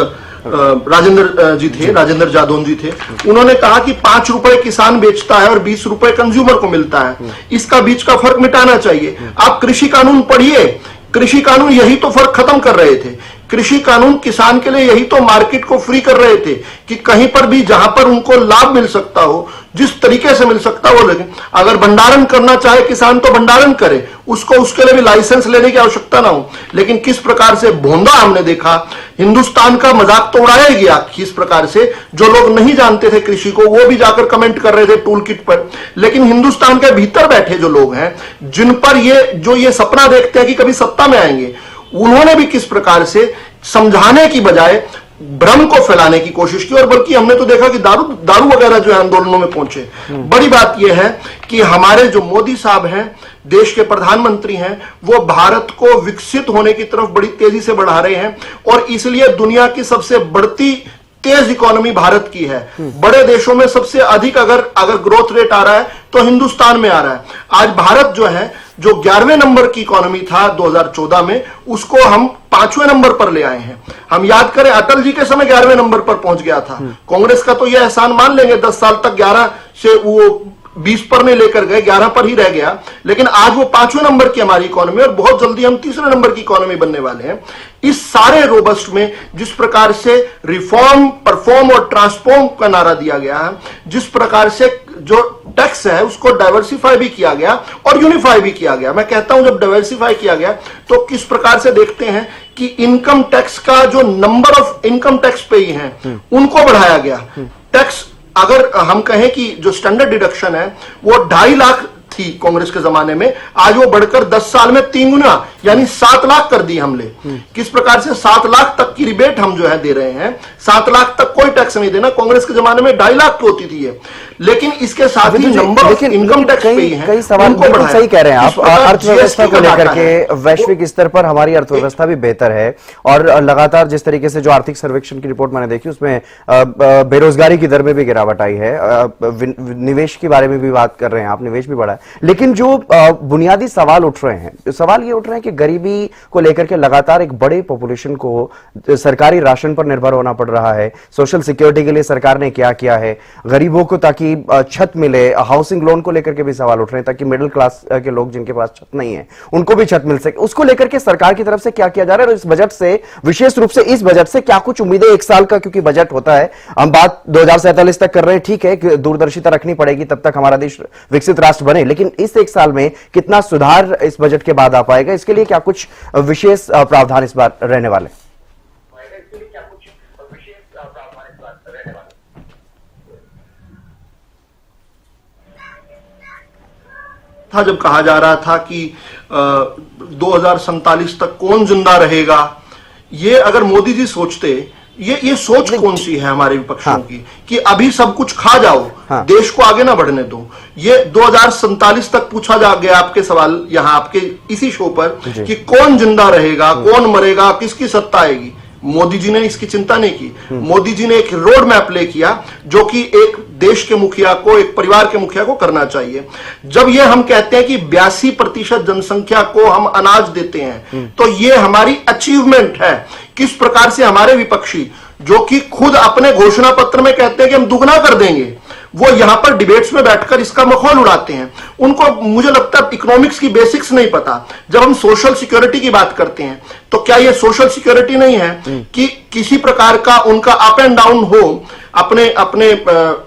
राजेंद्र जी थे, राजेंद्र जादौन जी थे, उन्होंने कहा कि 5 रुपए किसान बेचता है और 20 रुपए कंज्यूमर को मिलता है, इसका बीच का फर्क मिटाना चाहिए। आप कृषि कानून पढ़िए, कृषि कानून यही तो फर्क खत्म कर रहे थे। कृषि कानून किसान के लिए यही तो मार्केट को फ्री कर रहे थे कि कहीं पर भी जहां पर उनको लाभ मिल सकता हो, जिस तरीके से मिल सकता हो। लेकिन अगर भंडारण करना चाहे किसान तो भंडारण करे, उसको उसके लिए भी लाइसेंस लेने की आवश्यकता ना हो। लेकिन किस प्रकार से भोंदा हमने देखा, हिंदुस्तान का मजाक तो उड़ाया गया। किस प्रकार से जो लोग नहीं जानते थे कृषि को, वो भी जाकर कमेंट कर रहे थे टूल किट पर। लेकिन हिंदुस्तान के भीतर बैठे जो लोग हैं, जिन पर ये सपना देखते हैं कि कभी सत्ता में आएंगे, उन्होंने भी किस प्रकार से समझाने की बजाय भ्रम को फैलाने की कोशिश की। और बल्कि हमने तो देखा कि दारू वगैरह जो है आंदोलनों में पहुंचे। बड़ी बात यह है कि हमारे जो मोदी साहब हैं, देश के प्रधानमंत्री हैं, वो भारत को विकसित होने की तरफ बड़ी तेजी से बढ़ा रहे हैं। और इसलिए दुनिया की सबसे बढ़ती तेज इकोनॉमी भारत की है। बड़े देशों में सबसे अधिक अगर ग्रोथ रेट आ रहा है तो हिंदुस्तान में आ रहा है। आज भारत जो है, जो 11वें नंबर की इकोनॉमी था 2014 में, उसको हम 5वें नंबर पर ले आए हैं। हम याद करें, अटल जी के समय 11वें नंबर पर पहुंच गया था। कांग्रेस का तो यह एहसान मान लेंगे, 10 साल तक 11 से वो 20 पर नहीं लेकर गए, 11 पर ही रह गया। लेकिन आज वो 5वें नंबर की हमारी इकोनॉमी, और बहुत जल्दी हम 3रे नंबर की इकोनॉमी बनने वाले हैं। इस सारे रोबस्ट में जिस प्रकार से रिफॉर्म, परफॉर्म और ट्रांसफॉर्म का नारा दिया गया है, जिस प्रकार से जो टैक्स है उसको डाइवर्सिफाई भी किया गया और यूनिफाई भी किया गया। मैं कहता हूं जब डाइवर्सिफाई किया गया तो किस प्रकार से देखते हैं कि इनकम टैक्स का जो नंबर ऑफ इनकम टैक्स पेई हैं उनको बढ़ाया गया। टैक्स अगर हम कहें कि जो स्टैंडर्ड डिडक्शन है वो 2.5 लाख थी कांग्रेस के जमाने में, आज वो बढ़कर 10 साल में 3 गुना यानी 7 लाख कर दी हमने। किस प्रकार से 7 लाख तक की रिबेट हम जो है दे रहे हैं। 7 लाख तक कोई टैक्स नहीं देना। कांग्रेस के जमाने में 2.5 लाख की होती थी ये। लेकिन इसके साथ ही नंबर ऑफ इनकम टैक्स पे हैं,
कई सवाल बिल्कुल सही कह रहे हैं आप। अर्थव्यवस्था को लेकर के वैश्विक स्तर पर हमारी अर्थव्यवस्था भी बेहतर है, और लगातार जिस तरीके से जो आर्थिक सर्वेक्षण की रिपोर्ट मैंने देखी उसमें बेरोजगारी की दर में भी गिरावट आई है। निवेश के बारे में भी बात कर रहे हैं आप, निवेश भी बढ़ा है। लेकिन जो बुनियादी सवाल उठ रहे हैं, सवाल ये उठ रहे हैं कि गरीबी को लेकर के लगातार एक बड़े पॉपुलेशन को सरकारी राशन पर निर्भर होना पड़ रहा है। सोशल सिक्योरिटी के लिए सरकार ने क्या किया है, गरीबों को ताकि छत मिले, हाउसिंग लोन को लेकर के भी सवाल उठ रहे हैं ताकि मिडिल क्लास के लोग जिनके पास छत नहीं है उनको भी छत मिल सके, उसको लेकर के सरकार की तरफ से क्या किया जा रहा है। और इस बजट से, विशेष रूप से इस बजट से क्या कुछ उम्मीदें, एक साल का क्योंकि बजट होता है, हम बात 2047 तक कर रहे हैं, ठीक है, दूरदर्शिता रखनी पड़ेगी तब तक हमारा देश विकसित राष्ट्र बने, लेकिन इस एक साल में कितना सुधार इस बजट के बाद आ पाएगा, इसके लिए क्या कुछ विशेष प्रावधान इस बार रहने वाले?
था जब कहा जा रहा था कि 2047 तक कौन जिंदा रहेगा, ये अगर मोदी जी सोचते, ये सोच कौन सी है हमारे विपक्षियों की कि अभी सब कुछ खा जाओ, देश को आगे ना बढ़ने दो। ये 2047 तक पूछा जा गया आपके सवाल यहां आपके इसी शो पर कि कौन जिंदा रहेगा, कौन मरेगा, किसकी सत्ता आएगी। मोदी जी ने इसकी चिंता नहीं की। मोदी जी ने एक रोड मैप ले किया जो कि एक देश के मुखिया को, एक परिवार के मुखिया को करना चाहिए। जब ये हम कहते हैं कि 82% जनसंख्या को हम अनाज देते हैं, तो ये हमारी अचीवमेंट है। किस प्रकार से हमारे विपक्षी, जो कि खुद अपने घोषणा पत्र में कहते हैं कि हम दुगना कर देंगे, वो यहां पर डिबेट्स में बैठकर इसका मखौल उड़ाते हैं। उनको मुझे लगता है इकोनॉमिक्स की बेसिक्स नहीं पता। जब हम सोशल सिक्योरिटी की बात करते हैं तो क्या ये सोशल सिक्योरिटी नहीं है कि किसी प्रकार का उनका अप एंड डाउन हो अपने अपने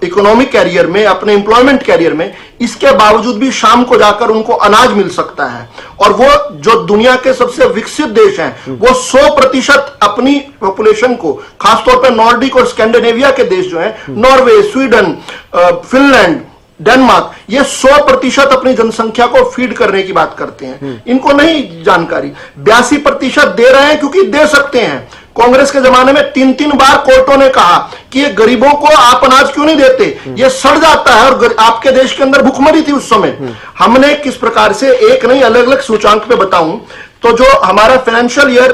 इकोनॉमिक कैरियर में, अपने एम्प्लॉयमेंट कैरियर में, इसके बावजूद भी शाम को जाकर उनको अनाज मिल सकता है। और वो जो दुनिया के सबसे विकसित देश हैं, वो 100% अपनी पॉपुलेशन को, खासतौर पर नॉर्डिक और स्कैंडिनेविया के देश जो हैं, नॉर्वे, स्वीडन, फिनलैंड, डेनमार्क, ये 100% अपनी जनसंख्या को फीड करने की बात करते हैं। इनको नहीं जानकारी। 82% दे रहे हैं क्योंकि दे सकते हैं। कांग्रेस के जमाने में 3-3 बार कोर्टों ने कहा कि ये गरीबों को आप अनाज क्यों नहीं देते, ये सड़ जाता है, और आपके देश के अंदर भुखमरी थी उस समय। हमने किस प्रकार से, एक नहीं अलग अलग सूचांक पे बताऊं तो जो हमारा फाइनेंशियल ईयर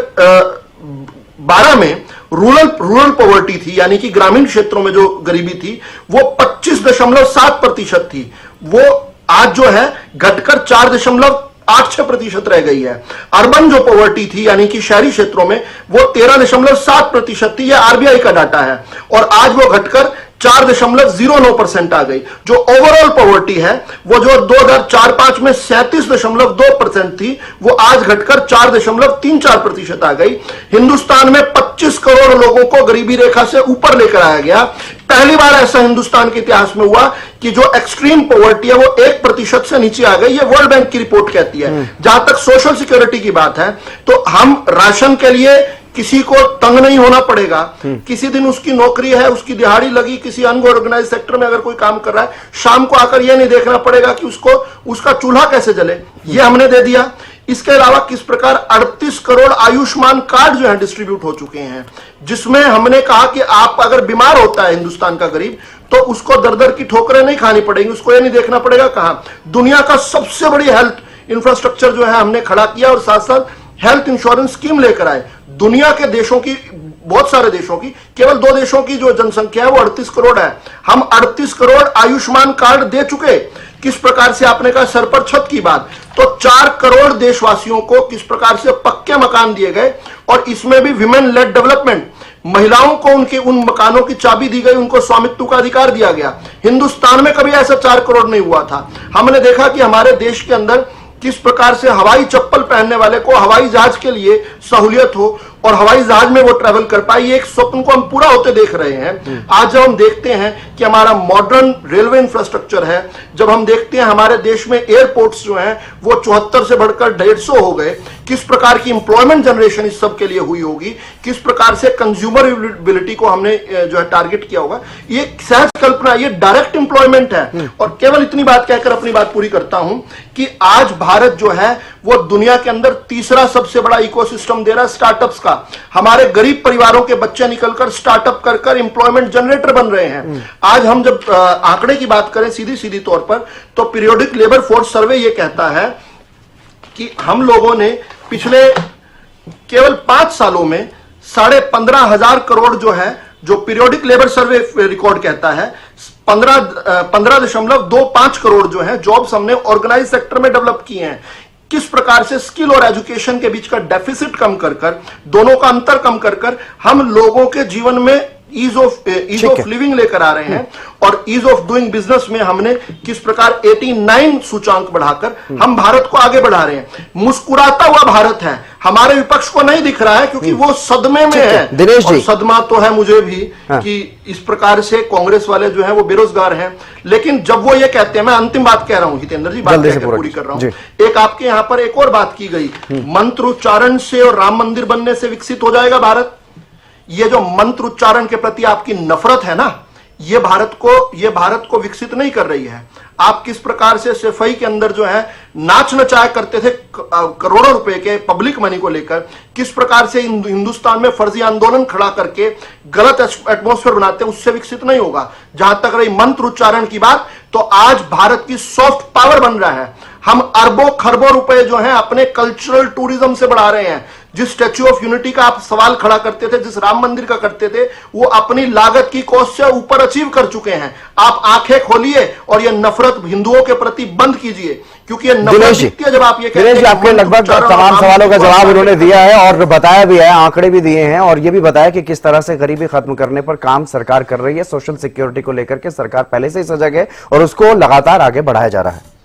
12 में रूरल पॉवर्टी थी, यानी कि ग्रामीण क्षेत्रों में जो गरीबी थी, वो 25.7% थी। वो आज जो है घटकर 4.86% रह गई है। अर्बन जो पॉवर्टी थी, यानी कि शहरी क्षेत्रों में, वो 13.7% थी। यह आरबीआई का डाटा है, और आज वो घटकर 4.09% आ गई। जो ओवरऑल पॉवर्टी है, वो जो 2004-05 में 37.2% थी, वो आज घटकर 4.34% आ गई। हिंदुस्तान में 25 करोड़ लोगों को गरीबी रेखा से ऊपर लेकर आया गया। पहली बार ऐसा हिंदुस्तान के इतिहास में हुआ कि जो एक्सट्रीम पॉवर्टी है वो 1% से नीचे आ गई। ये वर्ल्ड बैंक की रिपोर्ट कहती है। जहां तक सोशल सिक्योरिटी की बात है, तो हम राशन के लिए किसी को तंग नहीं होना पड़ेगा। किसी दिन उसकी नौकरी है, उसकी दिहाड़ी लगी, किसी अनऑर्गेनाइज सेक्टर में अगर कोई काम कर रहा है, शाम को आकर यह नहीं देखना पड़ेगा कि उसको उसका चूल्हा कैसे जले। ये हमने दे दिया। इसके अलावा किस प्रकार 38 करोड़ आयुष्मान कार्ड जो है डिस्ट्रीब्यूट हो चुके हैं, जिसमें हमने कहा कि आप अगर बीमार होता है हिंदुस्तान का गरीब, तो उसको दर दर की ठोकरें नहीं खानी पड़ेंगी, उसको ये नहीं देखना पड़ेगा कहां। दुनिया का सबसे बड़ी हेल्थ इंफ्रास्ट्रक्चर जो है हमने खड़ा किया, और साथ साथ हेल्थ इंश्योरेंस स्कीम लेकर आए। दुनिया के देशों की, बहुत सारे देशों की, केवल 2 देशों की जो जनसंख्या है वो 38 करोड़ है। हम 38 करोड़ आयुष्मान कार्ड दे चुके। किस प्रकार से आपने कहा सर पर छत की बात, तो 4 करोड़ देशवासियों को किस प्रकार से पक्के मकान दिए गए, और इसमें भी विमेन लेड डेवलपमेंट, महिलाओं को उनके उन मकानों की चाबी दी गई, उनको स्वामित्व का अधिकार दिया गया। हिंदुस्तान में कभी ऐसा 4 करोड़ नहीं हुआ था। हमने देखा कि हमारे देश के अंदर किस प्रकार से हवाई चप्पल पहनने वाले को हवाई जहाज के लिए सहूलियत हो, और हवाई जहाज में वो ट्रेवल कर पाए। ये एक स्वप्न को हम पूरा होते देख रहे हैं। आज जब हम देखते हैं कि हमारा मॉडर्न रेलवे इंफ्रास्ट्रक्चर है, जब हम देखते हैं हमारे देश में एयरपोर्ट्स जो हैं वो 74 से बढ़कर 150 हो गए, किस प्रकार की इंप्लॉयमेंट जनरेशन इस सब के लिए हुई होगी, किस प्रकार से कंज्यूमरेबिलिटी को हमने जो है टारगेट किया होगा, ये सहज कल्पना, ये डायरेक्ट इंप्लॉयमेंट है। और केवल इतनी बात कहकर अपनी बात पूरी करता हूं कि आज भारत जो है वो दुनिया के अंदर तीसरा सबसे बड़ा इकोसिस्टम दे रहा है स्टार्टअप्स का। हमारे गरीब परिवारों के बच्चे निकलकर स्टार्टअप कर एम्प्लॉयमेंट जनरेटर बन रहे हैं। आज हम जब आंकड़े की बात करें सीधी तौर पर, तो पीरियोडिक लेबर फोर्स सर्वे ये कहता है कि हम लोगों ने पिछले केवल 5 सालों में 15,500 करोड़ जो है, जो पीरियोडिक लेबर सर्वे रिकॉर्ड कहता है, 15.25 करोड़ जो है जॉब्स हमने ऑर्गेनाइज सेक्टर में डेवलप किए हैं। किस प्रकार से स्किल और एजुकेशन के बीच का डेफिसिट कम कर कर, दोनों का अंतर कम कर कर हम लोगों के जीवन में ईज ऑफ लिविंग लेकर आ रहे हैं, और ईज ऑफ डूइंग बिजनेस में हमने किस प्रकार 89 सूचांक बढ़ाकर हम भारत को आगे बढ़ा रहे हैं। मुस्कुराता हुआ भारत है, हमारे विपक्ष को नहीं दिख रहा है क्योंकि वो सदमे में है।
दिनेश जी,
और सदमा तो है मुझे भी कि इस प्रकार से कांग्रेस वाले जो है वो बेरोजगार हैं, लेकिन जब वो ये कहते हैं, मैं अंतिम बात कह रहा हूं हितेंद्र जी, बात पूरी कर रहा हूं। एक आपके यहां पर एक और बात की गई, मंत्र उच्चारण से और राम मंदिर बनने से विकसित हो जाएगा भारत। ये जो मंत्र उच्चारण के प्रति आपकी नफरत है ना, ये भारत को विकसित नहीं कर रही है। आप किस प्रकार से सफाई के अंदर जो है नाच नचाया करते थे करोड़ों रुपए के पब्लिक मनी को लेकर, किस प्रकार से हिंदुस्तान में फर्जी आंदोलन खड़ा करके गलत एटमॉस्फेयर बनाते हैं, उससे विकसित नहीं होगा। जहां तक रही मंत्र उच्चारण की बात, तो आज भारत की सॉफ्ट पावर बन रहा है। हम अरबों खरबों रुपए जो हैं अपने कल्चरल टूरिज्म से बढ़ा रहे हैं। जिस स्टैच्यू ऑफ यूनिटी का आप सवाल खड़ा करते थे, जिस राम मंदिर का करते थे, वो अपनी लागत की कॉस्ट से ऊपर अचीव कर चुके हैं। आप आंखें खोलिए और ये नफरत हिंदुओं के प्रति बंद कीजिए, क्योंकि ये नफरत दिखती है जब आप ये कहते हैं।
आपके लगभग तमाम सवालों का जवाब उन्होंने दिया है और बताया भी है, आंकड़े भी दिए हैं, और ये भी बताया कि किस तरह से गरीबी खत्म करने पर काम सरकार कर रही है। सोशल सिक्योरिटी को लेकर के सरकार पहले से ही सजग है और उसको लगातार आगे बढ़ाया जा रहा है।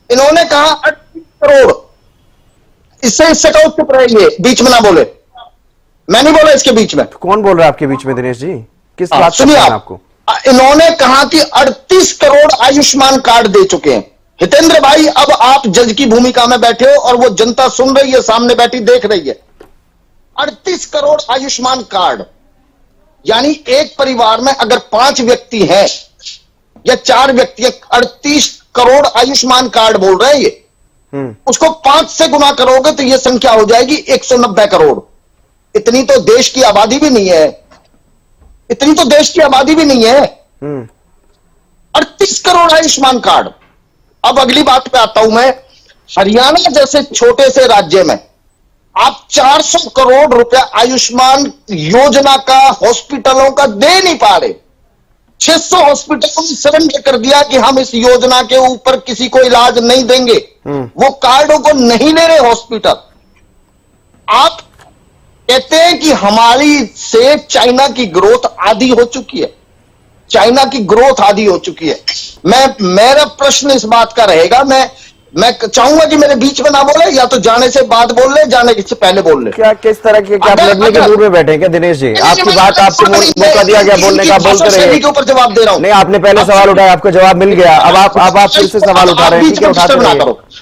इन्होंने कहा 38 करोड़, इससे कहो चुप रहिए, बीच में ना बोले। मैं नहीं बोला इसके बीच में।
कौन बोल रहा है आपके बीच में दिनेश जी? किस बात
सुनिए
आपको?
इन्होंने कहा कि 38 करोड़ आयुष्मान कार्ड दे चुके हैं। हितेंद्र भाई, अब आप जज की भूमिका में बैठे हो और वो जनता सुन रही है, सामने बैठी देख रही है। 38 करोड़ आयुष्मान कार्ड, यानी एक परिवार में अगर 5 व्यक्ति हैं या 4 व्यक्ति है, 38 करोड़ आयुष्मान कार्ड बोल रहे हैं ये। उसको 5 से गुना करोगे तो ये संख्या हो जाएगी 190 करोड़। इतनी तो देश की आबादी भी नहीं है, इतनी तो देश की आबादी भी नहीं है। 38 करोड़ आयुष्मान कार्ड। अब अगली बात पे आता हूं मैं। हरियाणा जैसे छोटे से राज्य में आप 400 करोड़ रुपया आयुष्मान योजना का हॉस्पिटलों का दे नहीं पा रहे। 600 हॉस्पिटलों ने सरेंडर कर दिया कि हम इस योजना के ऊपर किसी को इलाज नहीं देंगे। वो कार्डों को नहीं ले रहे हॉस्पिटल। आप कहते हैं कि हमारी से चाइना की ग्रोथ आधी हो चुकी है, चाइना की ग्रोथ आधी हो चुकी है। मेरा प्रश्न इस बात का रहेगा, मैं चाहूंगा कि मेरे बीच में ना बोले, या तो जाने से बाद बोल ले, जाने से पहले बोल ले।
क्या किस तरह के क्या लड़ने के दूर में बैठे हैं क्या दिनेश जी? आपकी बात, आपको मौका दिया गया बोलने का, बोलते रहिए।
के ऊपर जवाब दे रहा हूं।
नहीं, आपने पहले सवाल उठाया, आपको जवाब मिल गया। अब आप फिर से सवाल उठा रहे हैं।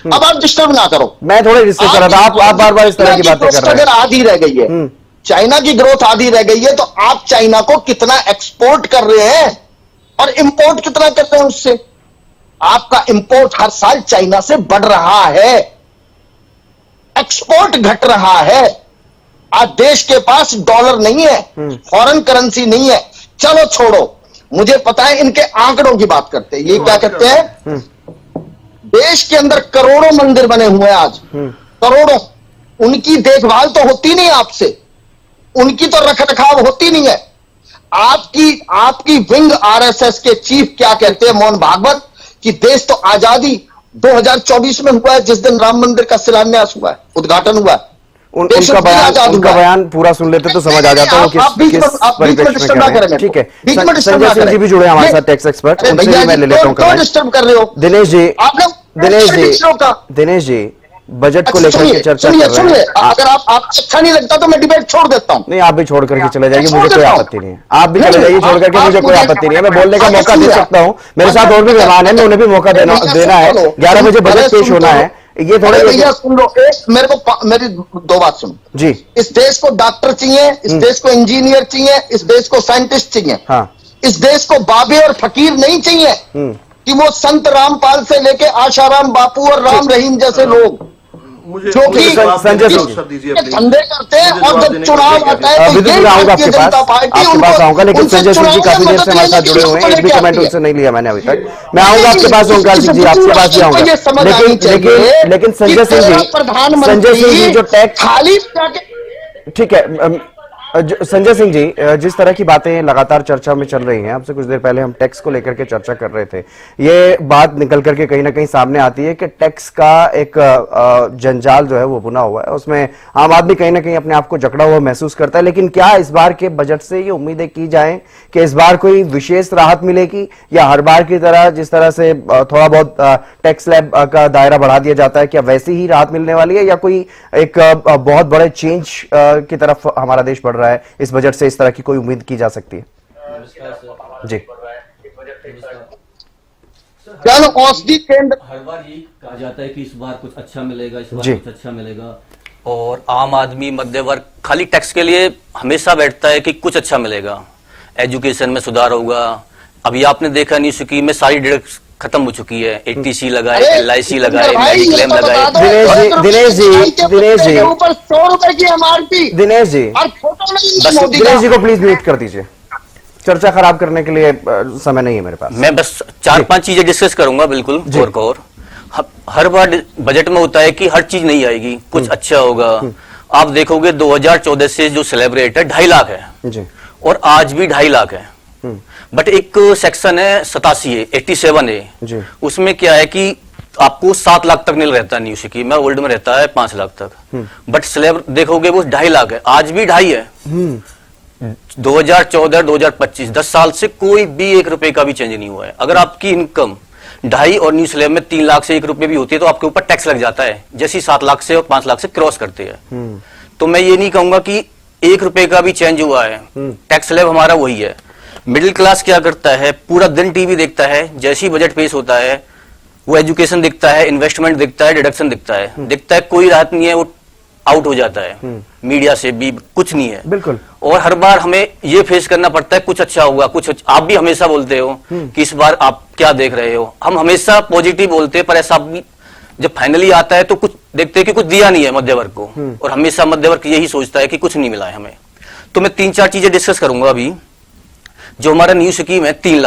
अब आप डिस्टर्ब ना करो।
मैं थोड़े डिस्कस कर रहा था, आप बार बार इस तरह की बातें कर रहे हैं।
अगर आधी रह गई है, चाइना की ग्रोथ आधी रह गई है, तो आप चाइना को कितना एक्सपोर्ट कर रहे हैं और इंपोर्ट कितना कर रहे हैं उससे? आपका इंपोर्ट हर साल चाइना से बढ़ रहा है, एक्सपोर्ट घट रहा है। आज देश के पास डॉलर नहीं है, फॉरेन करेंसी नहीं है। चलो छोड़ो, मुझे पता है इनके आंकड़ों की बात करते हैं। ये क्या कहते हैं? देश के अंदर करोड़ों मंदिर बने हुए हैं आज, करोड़ों। उनकी देखभाल तो होती नहीं आपसे, उनकी तो रखरखाव होती नहीं है। आपकी विंग आरएसएस के चीफ क्या कहते हैं, मोहन भागवत, कि देश तो आजादी 2024 में हुआ है, जिस दिन राम मंदिर का शिलान्यास हुआ है, उद्घाटन हुआ है।
उनका बयान पूरा सुन लेते तो समझ आ जाता है किस परिप्रेक्ष्य में कह रहे हैं। ठीक है, संजय सिंह जी भी जुड़े हमारे साथ, टैक्स एक्सपर्ट, उनसे भी मैं ले लेता हूं।
डिस्टर्ब कर रहे हो
दिनेश जी, बजट को लेकर के चर्चा कर रहे हैं।
अगर आपको अच्छा नहीं लगता तो मैं डिबेट छोड़ देता हूं।
नहीं, आप भी छोड़ करके चले जाइए, मुझे कोई आपत्ति नहीं है। आप भी चले जाइए छोड़ करके, मुझे कोई आपत्ति नहीं है। मैं बोलने का मौका दे सकता हूं। मेरे साथ और भी मेहमान है, मैं उन्हें भी मौका देना है। 11 बजे बजट पेश होना है। ये थोड़े
भैया सुन लो, मेरी 2 बात सुनो
जी।
इस देश को डॉक्टर चाहिए, इस देश को इंजीनियर चाहिए, इस देश को साइंटिस्ट चाहिए।
हाँ।
इस देश को बाबे और फकीर नहीं चाहिए कि वो संत रामपाल से लेके आशाराम बापू और राम रहीम जैसे लोग जो कि
संजय सिंह
धंधे करते हैं, और जब चुनाव आता है तो
ये भारतीय जनता पार्टी आपके पास आऊंगा। लेकिन संजय सिंह जी काफी देर से हमारे साथ जुड़े हुए हैं, एक भी कमेंट उनसे नहीं लिया मैंने अभी तक। मैं आऊंगा आपके पास, ओंकार सिंह जी आपके पास भी आऊंगा। लेकिन संजय सिंह जी जो टैक्स,
खाली
ठीक है, संजय सिंह जी, जिस तरह की बातें लगातार चर्चा में चल रही हैं, आपसे कुछ देर पहले हम टैक्स को लेकर के चर्चा कर रहे थे, ये बात निकल करके कहीं ना कहीं सामने आती है कि टैक्स का एक जंजाल जो है वो बुना हुआ है, उसमें आम आदमी कहीं ना कहीं अपने आप को जकड़ा हुआ महसूस करता है। लेकिन क्या इस बार के बजट से ये उम्मीदें की जाएं कि इस बार कोई विशेष राहत मिलेगी, या हर बार की तरह जिस तरह से थोड़ा बहुत टैक्स स्लैब का दायरा बढ़ा दिया जाता है, क्या वैसी ही राहत मिलने वाली है, या कोई एक बहुत बड़े चेंज की तरफ हमारा देश बढ़ रहा है? इस बजट से इस तरह की कोई उम्मीद की जा सकती है? जी,
जन औषधि केंद्र
हर बार यही कहा जाता है कि इस बार कुछ अच्छा मिलेगा, इस बार
जी।
कुछ अच्छा मिलेगा, और आम आदमी मध्य वर्ग खाली टैक्स के लिए हमेशा बैठता है कि कुछ अच्छा मिलेगा, एजुकेशन में सुधार होगा। अभी आपने देखा न्यूज की में सारी डिडक्ट खत्म हो चुकी है, एटीसी लगाए, LIC लगाए, मेडिक्लेम लगाए।
दिनेश जी,
ऊपर 100 रुपए की MRP
दिनेश जी,
और फोटो नहीं
बस
मोदी
दिनेश जी
का।
को प्लीज म्यूट कर दीजिए, चर्चा खराब करने के लिए समय नहीं है मेरे पास।
मैं बस 4-5 चीजें डिस्कस करूंगा बिल्कुल और को और। हर बार बजट में होता है कि हर चीज नहीं आएगी, कुछ अच्छा होगा। आप देखोगे 2014 से जो सेलिब्रेट है 2.5 लाख है
जी,
और आज भी 2.5 लाख है। बट एक सेक्शन है 87 है
जी।
उसमें क्या है कि आपको 7 लाख तक मिल रहता है न्यू सिटी में, ओल्ड में रहता है 5 लाख तक। बट स्लैब देखोगे वो 2.5 लाख है, आज भी 2.5 है। 2014-2025 10 साल से कोई भी 1 रुपए का भी चेंज नहीं हुआ है। अगर आपकी इनकम 2.5 और न्यू स्लैब में 3 लाख से 1 रुपए भी होती है तो आपके ऊपर टैक्स लग जाता है, जैसी 7 लाख से और 5 लाख से क्रॉस करते हैं। तो मैं ये नहीं कहूंगा कि 1 रुपए का भी चेंज हुआ है, टैक्स स्लैब हमारा वही है। मिडिल क्लास क्या करता है, पूरा दिन टीवी देखता है, जैसी बजट पेश होता है वो एजुकेशन दिखता है, इन्वेस्टमेंट दिखता है, डिडक्शन दिखता है, कोई राहत नहीं है, वो आउट हो जाता है। मीडिया से भी कुछ नहीं है
बिल्कुल।
और हर बार हमें ये फेस करना पड़ता है कुछ अच्छा होगा, आप भी हमेशा बोलते हो कि इस बार आप क्या देख रहे हो। हम हमेशा पॉजिटिव बोलते हैं, पर ऐसा भी जब फाइनली आता है तो कुछ देखते हैं कि कुछ दिया नहीं है मध्य वर्ग को, और हमेशा मध्य वर्ग यही सोचता है कि कुछ नहीं मिला है हमें। तो मैं 3-4 चीजें डिस्कस करूंगा अभी। जो हमारा न्यू स्कीम है 3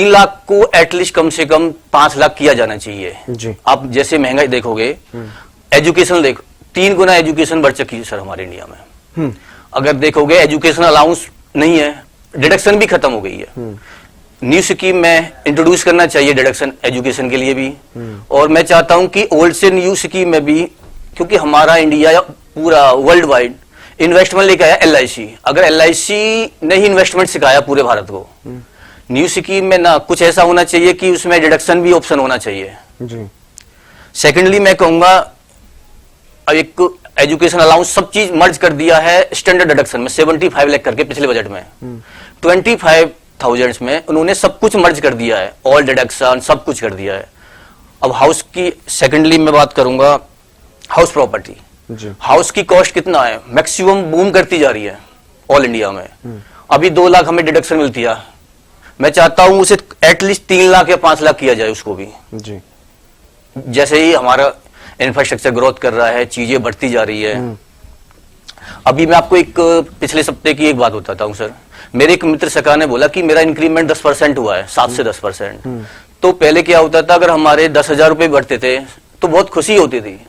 लाख को एटलीस्ट कम से कम 5 लाख किया जाना चाहिए
जी।
आप जैसे महंगाई देखोगे, एजुकेशन देखो 3 गुना एजुकेशन बढ़ चुकी है सर हमारे इंडिया में। अगर देखोगे एजुकेशन अलाउंस नहीं है, डिडक्शन भी खत्म हो गई है। न्यू स्कीम में इंट्रोड्यूस करना चाहिए डिडक्शन एजुकेशन के लिए भी। और मैं चाहता हूं कि ओल्ड से न्यू स्कीम में भी, क्योंकि हमारा इंडिया पूरा वर्ल्ड वाइड इन्वेस्टमेंट लेके आया LIC। अगर LIC ने ही इन्वेस्टमेंट सिखाया पूरे भारत को, न्यू स्कीम में ना कुछ ऐसा होना चाहिए कि उसमें डिडक्शन भी ऑप्शन होना चाहिए
जी।
सेकेंडली मैं कहूंगा एक एजुकेशन अलाउंस सब चीज मर्ज कर दिया है स्टैंडर्ड डिडक्शन में 75 लाख करके पिछले बजट में 25,000 में उन्होंने सब कुछ मर्ज कर दिया है, ऑल डिडक्शन सब कुछ कर दिया है। अब हाउस की सेकेंडली मैं बात करूंगा, हाउस प्रॉपर्टी
जी।
हाउस की कॉस्ट कितना है, मैक्सिमम बूम करती जा रही है ऑल इंडिया में। अभी 2 लाख हमें डिडक्शन मिलती है, मैं चाहता हूं उसे एटलीस्ट 3 लाख या 5 लाख किया जाए उसको भी।
जी।
जैसे ही हमारा इंफ्रास्ट्रक्चर ग्रोथ कर रहा है, चीजें बढ़ती जा रही है। अभी मैं आपको एक पिछले सप्ताह की एक बात बताता हूं सर। मेरे एक मित्र सका ने बोला कि मेरा इंक्रीमेंट 10% हुआ है, 7 से 10%। तो पहले क्या होता था, अगर हमारे 10,000 रुपए बढ़ते थे तो बहुत खुशी होती थी।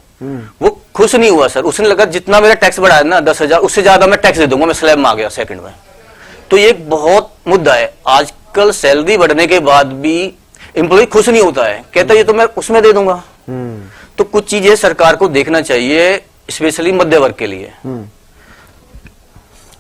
वो खुश नहीं हुआ सर, उसने लगा जितना मेरा टैक्स बढ़ा है ना 10,000, उससे ज्यादा मैं टैक्स दे दूंगा, मैं स्लैब में आ गया सेकंड में। तो ये एक बहुत मुद्दा है। आजकल सैलरी बढ़ने के बाद भी एम्प्लॉय खुश नहीं होता है, कहता है ये तो मैं उसमें दे दूंगा। तो कुछ चीजें सरकार को देखना चाहिए, स्पेशली मध्य वर्ग के लिए।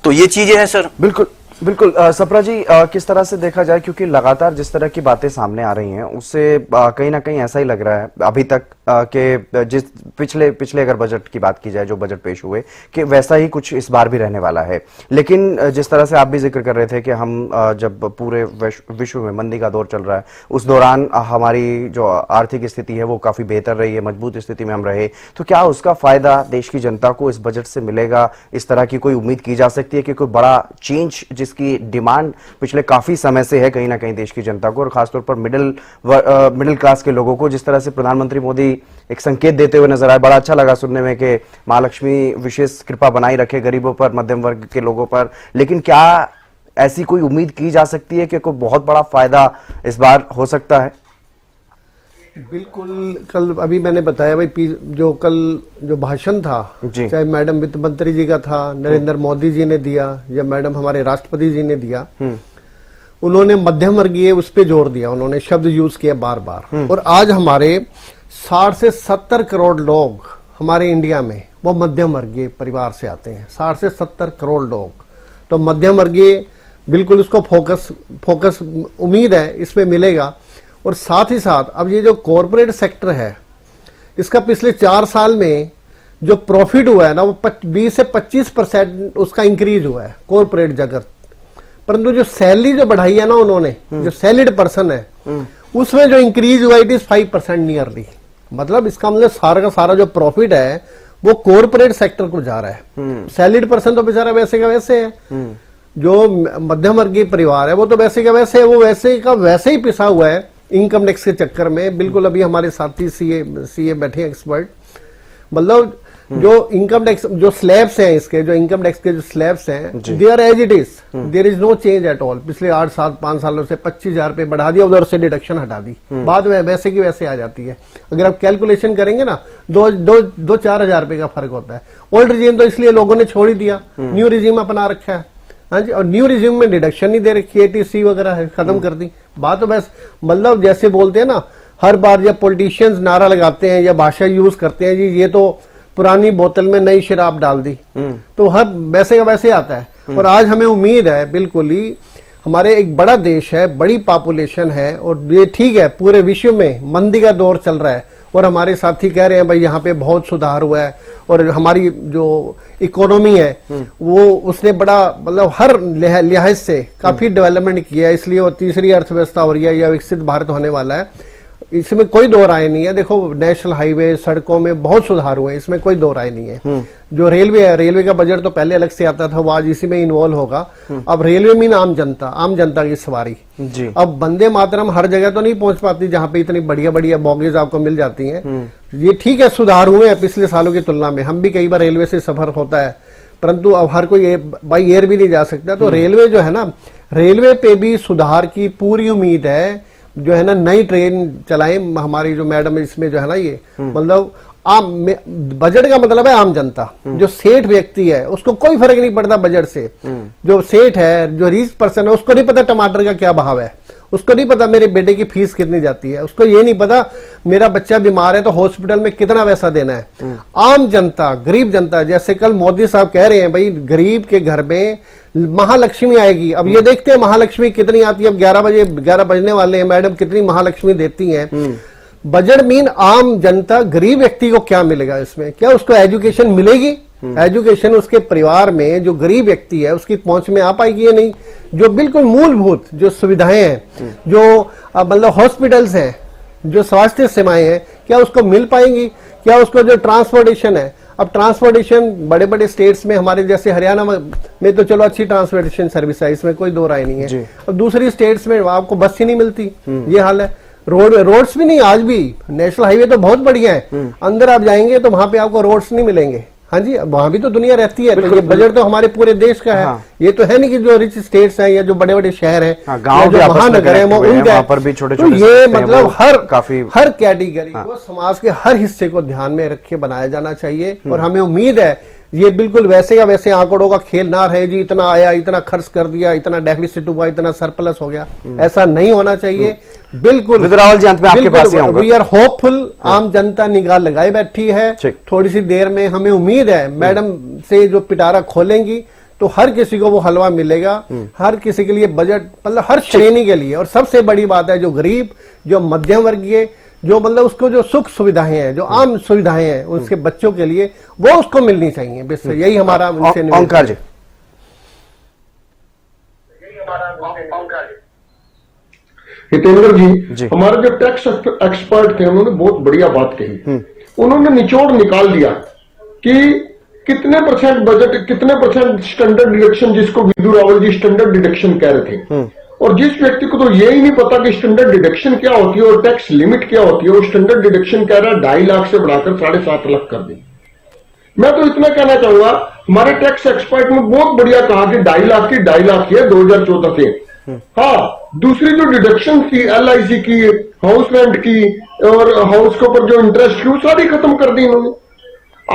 तो ये चीजें हैं सर।
बिल्कुल बिल्कुल। सप्रा जी, किस तरह से देखा जाए, क्योंकि लगातार जिस तरह की बातें सामने आ रही हैं उससे कहीं ना कहीं ऐसा ही लग रहा है अभी तक कि जिस पिछले अगर बजट की बात की जाए, जो बजट पेश हुए, कि वैसा ही कुछ इस बार भी रहने वाला है। लेकिन जिस तरह से आप भी जिक्र कर रहे थे कि हम जब पूरे विश्व में मंदी का दौर चल रहा है, उस दौरान हमारी जो आर्थिक स्थिति है वो काफी बेहतर रही है, मजबूत स्थिति में हम रहे, तो क्या उसका फायदा देश की जनता को इस बजट से मिलेगा? इस तरह की कोई उम्मीद की जा सकती है कि कोई बड़ा चेंज जिसकी डिमांड पिछले काफी समय से है कहीं ना कहीं देश की जनता को, और खासतौर पर मिडिल क्लास के लोगों को, जिस तरह से प्रधानमंत्री मोदी एक संकेत देते हुए नजर आए? बड़ा अच्छा लगा सुनने में कि महालक्ष्मी विशेष कृपा बनाई रखे गरीबों पर, मध्यम वर्ग के लोगों पर। लेकिन क्या ऐसी कोई उम्मीद की जा सकती है कि कोई बहुत बड़ा फायदा इस बार हो सकता है?
बिल्कुल। कल अभी मैंने बताया भाई जो कल जो भाषण था,
जी।
चाहे मैडम वित्त मंत्री जी का था, नरेंद्र मोदी जी ने दिया, या मैडम हमारे राष्ट्रपति जी ने दिया, उन्होंने मध्यम वर्गीय उस पर जोर दिया, उन्होंने शब्द यूज किया बार बार। और आज हमारे 60 से 70 करोड़ लोग हमारे इंडिया में वो मध्यम वर्गीय परिवार से आते हैं, 60 से 70 करोड़ लोग। तो मध्यम वर्गीय बिल्कुल उसको फोकस उम्मीद है इसमें मिलेगा। और साथ ही साथ अब ये जो कॉरपोरेट सेक्टर है, इसका पिछले 4 साल में जो प्रॉफिट हुआ है ना, वो 20 से 25% उसका इंक्रीज हुआ है कॉरपोरेट जगत। परंतु जो सैलरी जो बढ़ाई है ना उन्होंने, जो सैलरीड पर्सन है, उसमें जो इंक्रीज हुआ इट इज 5% नियरली। मतलब इसका मतलब सारा का सारा जो प्रॉफिट है वो कॉरपोरेट सेक्टर को जा रहा है। सैलरीड पर्सन तो बेचारा वैसे का वैसे है, जो मध्यम वर्गीय परिवार है वो तो वैसे का वैसे है, वो वैसे का वैसे ही पिसा हुआ है इनकम टैक्स के चक्कर में। बिल्कुल अभी हमारे साथी सीए बैठे एक्सपर्ट, मतलब जो इनकम टैक्स जो स्लैब्स हैं, इसके जो इनकम टैक्स के जो स्लैब्स हैं, they are as it is, there is no change at all. पिछले 5 सालों से 25,000 रुपए बढ़ा दिया, उधर से डिडक्शन हटा दी, बाद में वैसे की वैसे आ जाती है। अगर आप कैलकुलेशन करेंगे ना, 2-4 हजार रुपए का फर्क होता है। ओल्ड रिजीम तो इसलिए लोगों ने छोड़ ही दिया, न्यू रिजीम अपना रखा है। हाँ जी, और न्यू रिज्यूम में डिडक्शन नहीं दे रखी, ATC वगैरह है, खत्म कर दी बात। तो बस मतलब जैसे बोलते हैं ना, हर बार जब पॉलिटिशियंस नारा लगाते हैं या भाषा यूज करते हैं, जी ये तो पुरानी बोतल में नई शराब डाल दी, तो हर वैसे का वैसे आता है। और आज हमें उम्मीद है, बिल्कुल ही हमारे एक बड़ा देश है, बड़ी पॉपुलेशन है, और ये ठीक है पूरे विश्व में मंदी का दौर चल रहा है, और हमारे साथी कह रहे हैं भाई यहाँ पे बहुत सुधार हुआ है, और हमारी जो इकोनॉमी है वो उसने बड़ा मतलब हर लिहाज से काफी डेवलपमेंट किया है, इसलिए वो तीसरी अर्थव्यवस्था हो रही है या विकसित भारत होने वाला है। इसमें कोई दो राय नहीं है। देखो नेशनल हाईवे, सड़कों में बहुत सुधार हुए, इसमें कोई दो राय नहीं है। जो रेलवे है, रेलवे का बजट तो पहले अलग से आता था, वो आज इसी में इन्वॉल्व होगा। अब रेलवे मीन आम जनता की सवारी जी। अब वंदे मातरम हर जगह तो नहीं पहुंच पाती जहां पे इतनी बढ़िया बढ़िया बॉगेज आपको मिल जाती हैं। ये ठीक है, सुधार हुए हैं पिछले सालों की तुलना में। हम भी कई बार रेलवे से सफर होता है, परंतु अब हर कोई बाई एयर भी नहीं जा सकता। तो रेलवे जो है ना, रेलवे पे भी सुधार की पूरी उम्मीद है। जो है ना, नई ट्रेन चलाएं हमारी जो मैडम इसमें जो है ना, ये मतलब आम बजट का मतलब है आम जनता। जो सेठ व्यक्ति है उसको कोई फर्क नहीं पड़ता बजट से। जो सेठ है, जो रिच पर्सन है, उसको नहीं पता टमाटर का क्या भाव है, उसको नहीं पता मेरे बेटे की फीस कितनी जाती है, उसको ये नहीं पता मेरा बच्चा बीमार है तो हॉस्पिटल में कितना पैसा देना है। आम जनता, गरीब जनता, जैसे कल मोदी साहब कह रहे हैं भाई गरीब के घर में महालक्ष्मी आएगी। अब ये देखते हैं महालक्ष्मी कितनी आती है। अब 11 बजने वाले हैं, मैडम कितनी महालक्ष्मी देती हैं। बजट मीन आम जनता, गरीब व्यक्ति को क्या मिलेगा इसमें? क्या उसको एजुकेशन मिलेगी? एजुकेशन उसके परिवार में जो गरीब व्यक्ति है उसकी पहुंच में आ पाएगी या नहीं? जो बिल्कुल मूलभूत जो सुविधाएं हैं, जो मतलब हॉस्पिटल्स हैं, जो स्वास्थ्य सेवाएं हैं, क्या उसको मिल पाएंगी? क्या उसको जो ट्रांसपोर्टेशन है, अब ट्रांसपोर्टेशन बड़े बड़े स्टेट्स में, हमारे जैसे हरियाणा में तो चलो अच्छी ट्रांसपोर्टेशन सर्विस है, इसमें कोई दो राय नहीं है। अब दूसरी स्टेट्स में आपको बस ही नहीं मिलती, ये हाल है। रोड्स भी नहीं, आज भी नेशनल हाईवे तो बहुत बढ़िया है, अंदर आप जाएंगे तो वहां पे आपको रोड्स नहीं मिलेंगे। हाँ जी, वहां भी तो दुनिया रहती है। तो ये बजट तो हमारे पूरे देश का है। हाँ। ये तो है नहीं कि जो रिच स्टेट्स हैं या जो बड़े बड़े शहर हैं,
हाँ, गांव
जो महानगर है, वो उनका पर भी छोटे छोटे, तो ये मतलब हर कैटेगरी को, समाज के हर हिस्से को ध्यान में रख के बनाया जाना चाहिए। और हमें उम्मीद है ये बिल्कुल वैसे या वैसे आंकड़ों का खेल ना रहे, जी इतना आया, इतना खर्च कर दिया, इतना डेफिसिट हुआ, इतना सरप्लस हो गया, ऐसा नहीं होना चाहिए। बिल्कुल
रावल जी, अंत में आपके पास ही आऊंगा।
We are hopeful. आम जनता निगाह लगाए बैठी है। थोड़ी सी देर में हमें उम्मीद है मैडम से जो पिटारा खोलेंगी तो हर किसी को वो हलवा मिलेगा। हर किसी के लिए बजट, मतलब हर श्रेणी के लिए। और सबसे बड़ी बात है जो गरीब, जो मध्यम वर्गीय, जो मतलब उसको जो सुख सुविधाएं हैं, जो आम सुविधाएं हैं, उसके बच्चों के लिए वो उसको मिलनी चाहिए। बस यही हमारा उनसे
ओंकार जी।
हितेंद्र जी, हमारे जो टैक्स एक्सपर्ट थे उन्होंने बहुत बढ़िया बात कही। उन्होंने निचोड़ निकाल दिया कि कितने परसेंट बजट, कितने परसेंट स्टैंडर्ड डिडक्शन, जिसको विदु रावल जी स्टैंडर्ड डिडक्शन कह रहे थे। और जिस व्यक्ति को तो ये ही नहीं पता कि स्टैंडर्ड डिडक्शन क्या होती है और टैक्स लिमिट क्या होती है, वो स्टैंडर्ड डिडक्शन कह रहा है 2.5 लाख से बढ़ाकर 7.5 लाख कर दी। मैं तो इतना कहना चाहूंगा, हमारे टैक्स एक्सपर्ट ने बहुत बढ़िया कहा कि 2.5 लाख की 2.5 लाख है 2014 से। हाँ, दूसरी जो डिडक्शन थी LIC की, हाउस रेंट की और हाउस के ऊपर जो इंटरेस्ट की, वो सारी खत्म कर दी इन्होंने।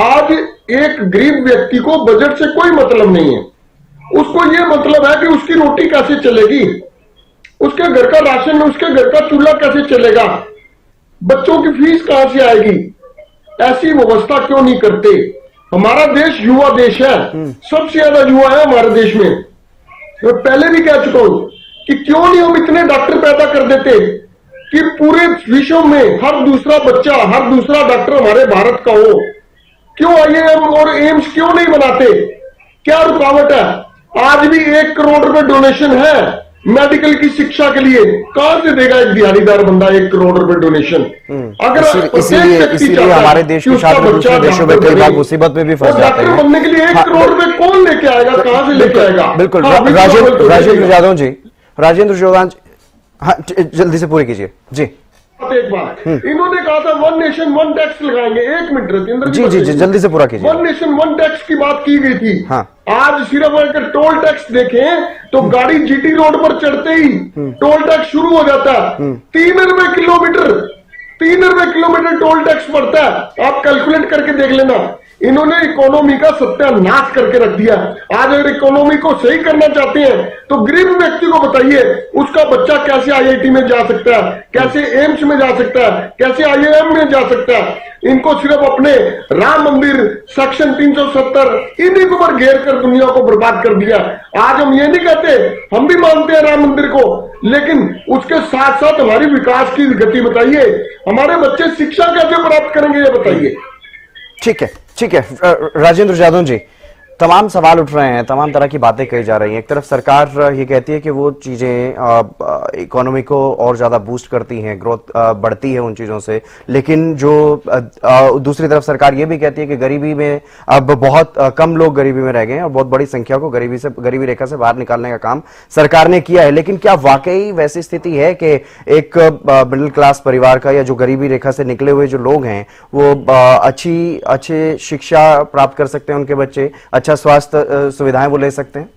आज एक गरीब व्यक्ति को बजट से कोई मतलब नहीं है। उसको ये मतलब है कि उसकी रोटी कैसे चलेगी, उसके घर का राशन, उसके घर का चूल्हा कैसे चलेगा, बच्चों की फीस कहां से आएगी। ऐसी व्यवस्था क्यों नहीं करते। हमारा देश युवा देश है, सबसे ज्यादा युवा है हमारे देश में। मैं पहले भी कह चुका हूं कि क्यों नहीं हम इतने डॉक्टर पैदा कर देते कि पूरे विश्व में हर दूसरा बच्चा, हर दूसरा डॉक्टर हमारे भारत का हो। क्यों IIM और एम्स क्यों नहीं बनाते, क्या रुकावट है। आज भी 1 करोड़ रुपए डोनेशन है मेडिकल की शिक्षा के लिए। कहां से देगा एक दिहाड़ीदार बंदा 1 करोड़ रुपए डोनेशन। अगर
इसीलिए हमारे देश के साथ दूसरे देशों में कई बार मुसीबत में भी फंस जाते हैं।
बनने के लिए 1 करोड़ रुपए कौन लेके आएगा, कहां से लेके आएगा।
बिल्कुल। राजेंद्र यादव जी, हाँ जल्दी से पूरी कीजिए जी।
एक बात इन्होंने कहा था 1 नेशन 1 टैक्स लगाएंगे। 1 मिनट रविंद्र
जी जल्दी से पूरा कीजिए।
1 नेशन 1 टैक्स की बात की गई थी।
हाँ।
आज सिर्फ अगर टोल टैक्स देखें तो गाड़ी GT रोड पर चढ़ते ही टोल टैक्स शुरू हो जाता है। 3 रुपए किलोमीटर, 3 रुपए किलोमीटर टोल टैक्स पड़ता है। आप कैलकुलेट करके देख लेना। इन्होंने इकोनॉमी का सत्यानाश करके रख दिया। आज अगर इकोनॉमी को सही करना चाहते हैं तो गरीब व्यक्ति को बताइए उसका बच्चा कैसे IIT में जा सकता है, कैसे एम्स में जा सकता है, कैसे IIM में जा सकता है। इनको सिर्फ अपने राम मंदिर, सेक्शन 370 इन्हीं के ऊपर घेर कर दुनिया को बर्बाद कर दिया। आज हम ये नहीं कहते, हम भी मानते हैं राम मंदिर को, लेकिन उसके साथ साथ हमारी विकास की गति बताइए। हमारे बच्चे शिक्षा कैसे प्राप्त करेंगे ये बताइए।
ठीक है राजेंद्र यादव जी, तमाम सवाल उठ रहे हैं, तमाम तरह की बातें कही जा रही हैं। एक तरफ सरकार ये कहती है कि वो चीजें इकोनॉमी को और ज्यादा बूस्ट करती हैं, ग्रोथ बढ़ती है उन चीजों से, लेकिन जो दूसरी तरफ सरकार ये भी कहती है कि गरीबी में अब बहुत कम लोग गरीबी में रह गए हैं और बहुत बड़ी संख्या को गरीबी रेखा से बाहर निकालने का काम सरकार ने किया है। लेकिन क्या वाकई वैसी स्थिति है कि एक मिडिल क्लास परिवार का या जो गरीबी रेखा से निकले हुए जो लोग हैं वो अच्छी शिक्षा प्राप्त कर सकते हैं, उनके बच्चे अच्छा स्वास्थ्य सुविधाएं वो ले सकते हैं?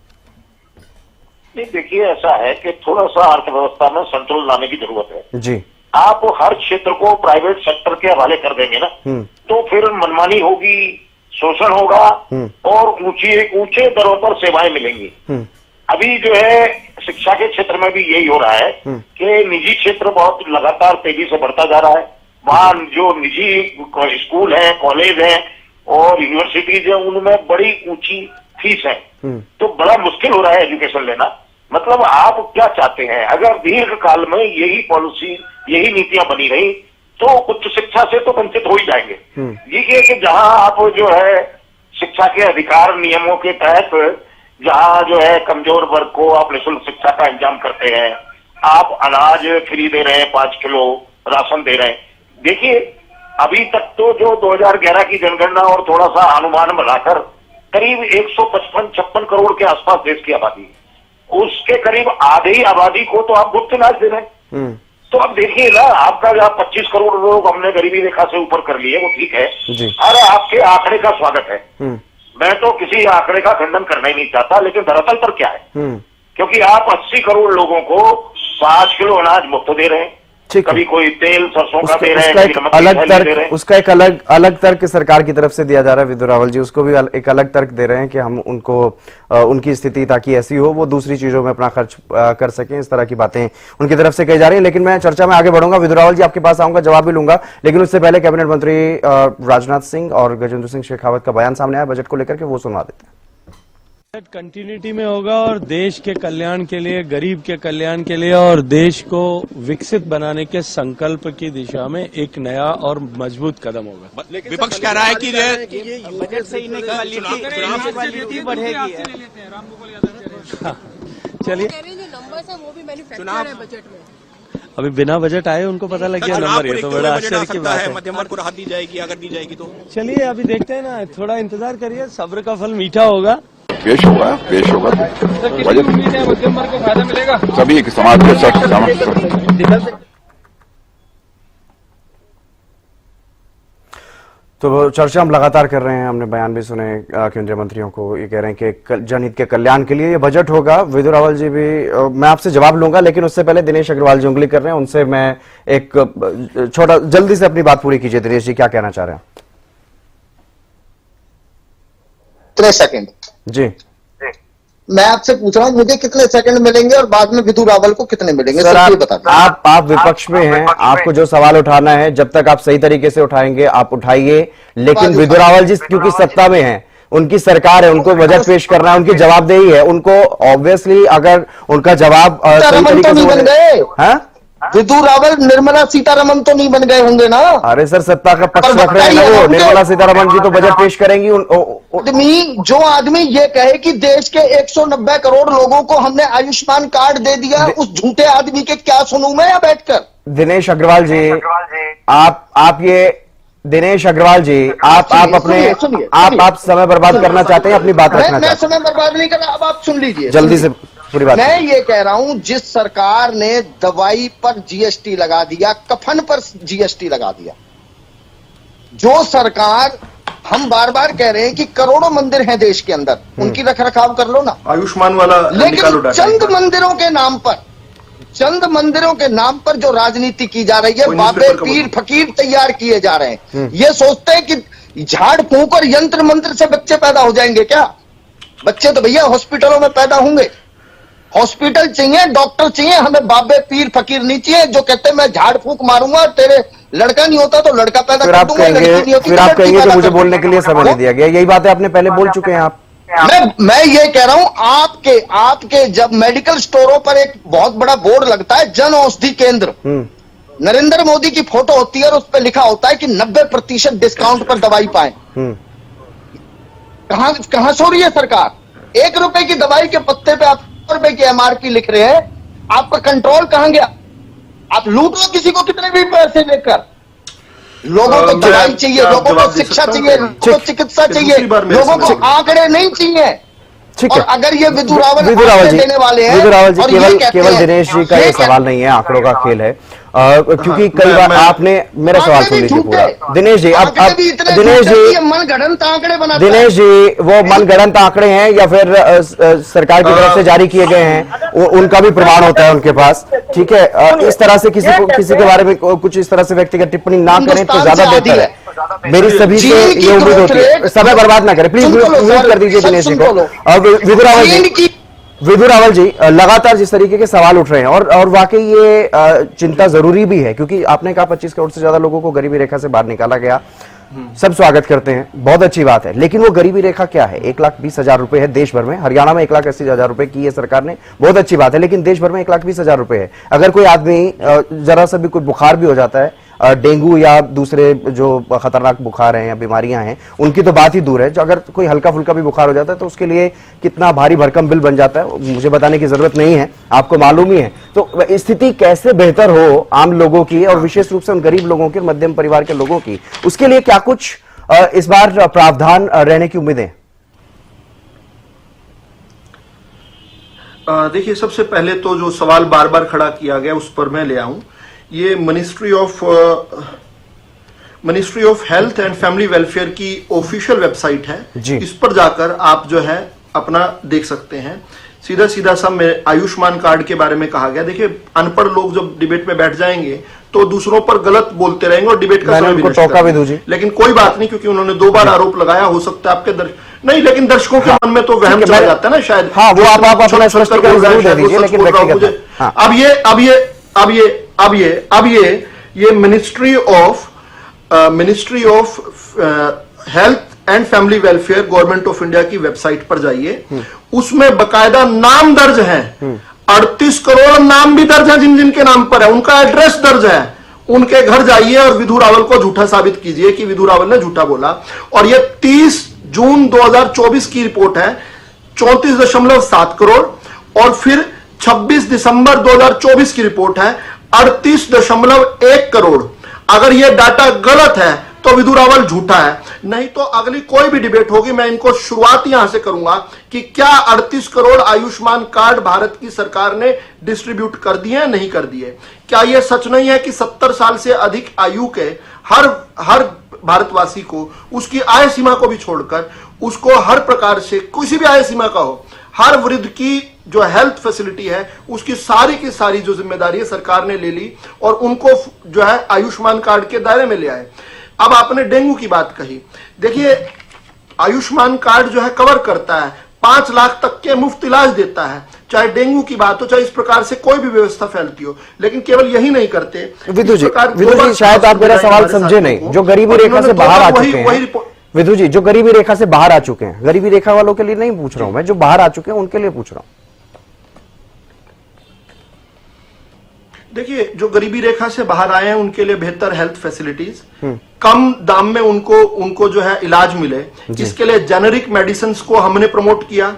नहीं, देखिए ऐसा है कि थोड़ा सा अर्थव्यवस्था में संतुलन लाने की जरूरत है
जी।
आप हर क्षेत्र को प्राइवेट सेक्टर के हवाले कर देंगे ना तो फिर मनमानी होगी, शोषण होगा और ऊंचे दरों पर सेवाएं मिलेंगी। अभी जो है शिक्षा के क्षेत्र में भी यही हो रहा है कि निजी क्षेत्र बहुत लगातार तेजी से बढ़ता जा रहा है। वहां जो निजी स्कूल है, कॉलेज है और यूनिवर्सिटीज है, उनमें बड़ी ऊंची फीस है। तो बड़ा मुश्किल हो रहा है एजुकेशन लेना। मतलब आप क्या चाहते हैं, अगर दीर्घ काल में यही पॉलिसी, यही नीतियां बनी रही तो उच्च शिक्षा से तो वंचित हो ही जाएंगे। ये कि जहां आप जो है शिक्षा के अधिकार नियमों के तहत जहां जो है कमजोर वर्ग को आप निःशुल्क शिक्षा का इंतजाम करते हैं, आप अनाज फ्री दे रहे हैं, 5 किलो राशन दे रहे हैं। देखिए अभी तक तो जो 2011 की जनगणना और थोड़ा सा अनुमान बनाकर करीब 155-56 करोड़ के आसपास देश की आबादी, उसके करीब आधी आबादी को तो आप मुफ्त अनाज दे रहे हैं। तो अब देखिए ना, आपका जो 25 करोड़ लोग हमने गरीबी रेखा से ऊपर कर लिए, वो ठीक है और आपके आंकड़े का स्वागत है। मैं तो किसी आंकड़े का खंडन करना ही नहीं चाहता, लेकिन दरअसल पर क्या है, क्योंकि आप 80 करोड़ लोगों को 5 किलो अनाज मुफ्त दे रहे हैं, कभी कोई तेल सरसों का दे रहे हैं,
उसका एक अलग तर्क सरकार की तरफ से दिया जा रहा है। विदु रावल जी उसको भी एक अलग तर्क दे रहे हैं कि हम उनको उनकी स्थिति ताकि ऐसी हो वो दूसरी चीजों में अपना खर्च कर सकें, इस तरह की बातें उनकी तरफ से कही जा रही है। लेकिन मैं चर्चा में आगे बढ़ूंगा, विदु रावल जी आपके पास आऊंगा, जवाब भी लूंगा, लेकिन उससे पहले कैबिनेट मंत्री राजनाथ सिंह और गजेंद्र सिंह शेखावत का बयान सामने आया बजट को लेकर के, वो सुनवा देते हैं।
कंटिन्यूटी में होगा और देश के कल्याण के लिए, गरीब के कल्याण के लिए और देश को विकसित बनाने के संकल्प की दिशा में एक नया और मजबूत कदम होगा।
विपक्ष कह रहा है कि
बजट से इनइक्वालिटी बढ़ेगी।
चलिए,
चुनाव है बजट में,
अभी बिना बजट आए उनको पता लग गया नंबर, ये तो बड़ा आश्चर्य की बात है।
मध्यम वर्ग को राहत दी जाएगी, अगर दी जाएगी तो
चलिए अभी देखते हैं ना, थोड़ा इंतजार करिए, सब्र का फल मीठा होगा।
पेश होगा बजट,
मध्यम वर्ग को फायदा मिलेगा,
सभी समाज के
तो चर्चा हम लगातार कर रहे हैं, हमने बयान भी सुने केंद्रीय मंत्रियों को, ये कह रहे हैं कि जनहित के कल्याण के लिए ये बजट होगा। विधु रावल जी भी, मैं आपसे जवाब लूंगा, लेकिन उससे पहले दिनेश अग्रवाल जी उंगली कर रहे हैं, उनसे मैं एक छोटा जल्दी से अपनी बात पूरी कीजिए। दिनेश जी क्या कहना चाह रहे हैं?
3 सेकंड
जी,
मैं आपसे पूछ रहा हूं, मुझे कितने सेकंड मिलेंगे और बाद में विधु रावल को कितने मिलेंगे?
सर
ये बता दो।
आप विपक्ष में हैं, आपको जो सवाल उठाना है जब तक आप सही तरीके से उठाएंगे आप उठाइए, लेकिन विधु रावल जी क्योंकि सत्ता में हैं, उनकी सरकार है, उनको बजट पेश करना है, उनकी जवाबदेही है, उनको ऑब्वियसली अगर उनका जवाब सही तरीके से
बन गए,
हाँ?
विधु रावल निर्मला सीतारमन तो नहीं बन गए होंगे ना?
अरे सर, सत्ता का पक्ष रख रहे हैं ना वो। निर्मला सीतारमन जी तो बजट पेश करेंगी।
जो आदमी ये कहे कि देश के 190 करोड़ लोगों को हमने आयुष्मान कार्ड दे दिया, उस झूठे आदमी के क्या सुनूं मैं यहाँ बैठकर?
दिनेश अग्रवाल जी, आप ये दिनेश अग्रवाल जी, आप अपने आप समय बर्बाद करना चाहते हैं, अपनी बात रखना चाहते हैं।
मैं समय बर्बाद नहीं कर रहा, अब आप सुन लीजिए
जल्दी से पूरी बात।
मैं ये कह रहा हूं, जिस सरकार ने दवाई पर जीएसटी लगा दिया, कफन पर जीएसटी लगा दिया, जो सरकार, हम बार बार कह रहे हैं कि करोड़ों मंदिर हैं देश के अंदर, उनकी रखरखाव कर लो ना,
आयुष्मान वाला
लेकिन चंद मंदिरों के नाम पर जो राजनीति की जा रही है, बाबे पीर फकीर तैयार किए जा रहे हैं। ये सोचते हैं कि झाड़ फूंक और यंत्र मंत्र से बच्चे पैदा हो जाएंगे क्या? बच्चे तो भैया हॉस्पिटलों में पैदा होंगे। हॉस्पिटल चाहिए, डॉक्टर चाहिए, हमें बाबे पीर फकीर नहीं चाहिए जो कहते हैं मैं झाड़ फूंक मारूंगा, तेरे लड़का नहीं होता तो लड़का पैदा कर दूंगा, लड़की नहीं होती
फिर
तो
आप
लड़की
कहेंगे
पैदा
कि मुझे
कर
बोलने के लिए समय नहीं दिया गया। यही बातें आपने पहले बोल चुके हैं आप।
मैं ये कह रहा हूं, आपके जब मेडिकल स्टोरों पर एक बहुत बड़ा बोर्ड लगता है, जन औषधि केंद्र, नरेंद्र मोदी की फोटो होती है और उस पर लिखा होता है कि 90% डिस्काउंट पर दवाई पाए। कहां सो रही है सरकार? 1 रुपए की दवाई के पत्ते पे आप 100 रुपए की एमआरपी लिख रहे हैं, आपका कंट्रोल कहां गया? आप लूट लो किसी को कितने भी पैसे लेकर। लोगों को दवाई चाहिए, लोगों को शिक्षा चाहिए, लोगों को चिकित्सा चाहिए, लोगों को आंकड़े नहीं चाहिए। और अगर ये विधु रावल
जी
देने वाले हैं,
विधु रावल जी,
और ये कहते
केवल
हैं,
दिनेश जी का ये सवाल नहीं है, आंकड़ों का खेल है, क्योंकि कई बार आपने मेरा सवाल सुन लीजिए पूरा। दिनेश जी, अब दिनेश जी
मनगढ़ंत आंकड़े बनाते हैं।
दिनेश जी, वो मनगढ़ंत आंकड़े हैं या फिर सरकार की तरफ से जारी किए गए हैं, उनका भी प्रमाण होता है उनके पास, ठीक है? इस तरह से किसी के बारे में कुछ इस तरह से व्यक्तिगत टिप्पणी ना करें तो ज्यादा बेहतर है। मेरी सभी से ये उम्मीद होती है। समय बर्बाद ना करें प्लीज, म्यूट कर दीजिए दिनेश जी को। और विधु रावल जी, लगातार जिस तरीके के सवाल उठ रहे हैं और वाकई ये चिंता जरूरी भी है, क्योंकि आपने कहा 25 करोड़ से ज्यादा लोगों को गरीबी रेखा से बाहर निकाला गया, सब स्वागत करते हैं, बहुत अच्छी बात है, लेकिन वो गरीबी रेखा क्या है? 1,20,000 रुपए है देश भर में। हरियाणा में 1,80,000 रुपए की है सरकार ने, बहुत अच्छी बात है, लेकिन देश भर में 1,20,000 रुपए है। अगर कोई आदमी जरा सा भी कोई बुखार भी हो जाता है, डेंगू या दूसरे जो खतरनाक बुखार हैं या बीमारियां हैं, उनकी तो बात ही दूर है, जो अगर कोई हल्का फुल्का भी बुखार हो जाता है तो उसके लिए कितना भारी भरकम बिल बन जाता है, मुझे बताने की जरूरत नहीं है, आपको मालूम ही है। तो स्थिति कैसे बेहतर हो आम लोगों की और विशेष रूप से उन गरीब लोगों की, मध्यम परिवार के लोगों की, उसके लिए क्या कुछ इस बार प्रावधान रहने की उम्मीदें?
देखिए, सबसे पहले तो जो सवाल बार बार खड़ा किया गया उस पर मैं ले आऊं। ये ministry of health and family welfare की ऑफिशियल वेबसाइट है, इस पर जाकर आप जो है अपना देख सकते हैं। सीधा सीधा सब आयुष्मान कार्ड के बारे में कहा गया। देखिए, अनपढ़ लोग जब डिबेट में बैठ जाएंगे तो दूसरों पर गलत बोलते रहेंगे और डिबेट का समय भी, लेकिन कोई बात नहीं, क्योंकि उन्होंने 2 बार आरोप लगाया। हो सकता है आपके नहीं, लेकिन दर्शकों के मन में तो वहम चला जाता है ना शायद।
हाँ, वो आप अपना स्पष्टीकरण जरूर दे दीजिए, लेकिन व्यक्तिगत हाँ। अब ये ministry of health and family welfare government of India की वेबसाइट पर जाइए, उसमें बकायदा नाम दर्ज है, 38 करोड़ नाम भी दर्ज है, जिन जिनके नाम पर है उनका एड्रेस दर्ज है। उनके घर जाइए और विधु रावल को झूठा साबित कीजिए कि विधु रावल ने झूठा बोला। और ये 30 जून 2024 की रिपोर्ट है, 34.7 करोड़, और फिर 26 दिसंबर 2024 की रिपोर्ट है, 38.1 करोड़। अगर यह डाटा गलत है तो विधु रावल झूठा है, नहीं तो अगली कोई भी डिबेट होगी मैं इनको शुरुआत यहां से करूंगा कि क्या 38 करोड़ आयुष्मान कार्ड भारत की सरकार ने डिस्ट्रीब्यूट कर दिए हैं, नहीं कर दिए? क्या यह सच नहीं है कि 70 साल से अधिक आयु के हर
भारतवासी को उसकी आय सीमा को भी छोड़कर उसको हर प्रकार से किसी भी आय सीमा का हो, हर वृद्ध की जो हेल्थ फैसिलिटी है उसकी सारी की सारी जो जिम्मेदारी है सरकार ने ले ली और उनको जो है आयुष्मान कार्ड के दायरे में ले आए। अब आपने डेंगू की बात कही, देखिए आयुष्मान कार्ड जो है कवर करता है 5 लाख तक के मुफ्त इलाज देता है, चाहे डेंगू की बात हो चाहे इस प्रकार से कोई भी व्यवस्था फैलती हो, लेकिन केवल यही नहीं करते।
विधु जी शायद आप मेरा सवाल समझे नहीं। जो गरीबी रेखा से बाहर आ चुके हैं, विधु जी जो गरीबी रेखा से बाहर आ चुके हैं, गरीबी रेखा वालों के लिए नहीं पूछ रहा हूं मैं, जो बाहर आ चुके हैं उनके लिए पूछ रहा हूं।
देखिए जो गरीबी रेखा से बाहर आए हैं उनके लिए बेहतर हेल्थ फैसिलिटीज, कम दाम में उनको जो है इलाज मिले, इसके लिए जेनेरिक मेडिसिन को हमने प्रमोट किया।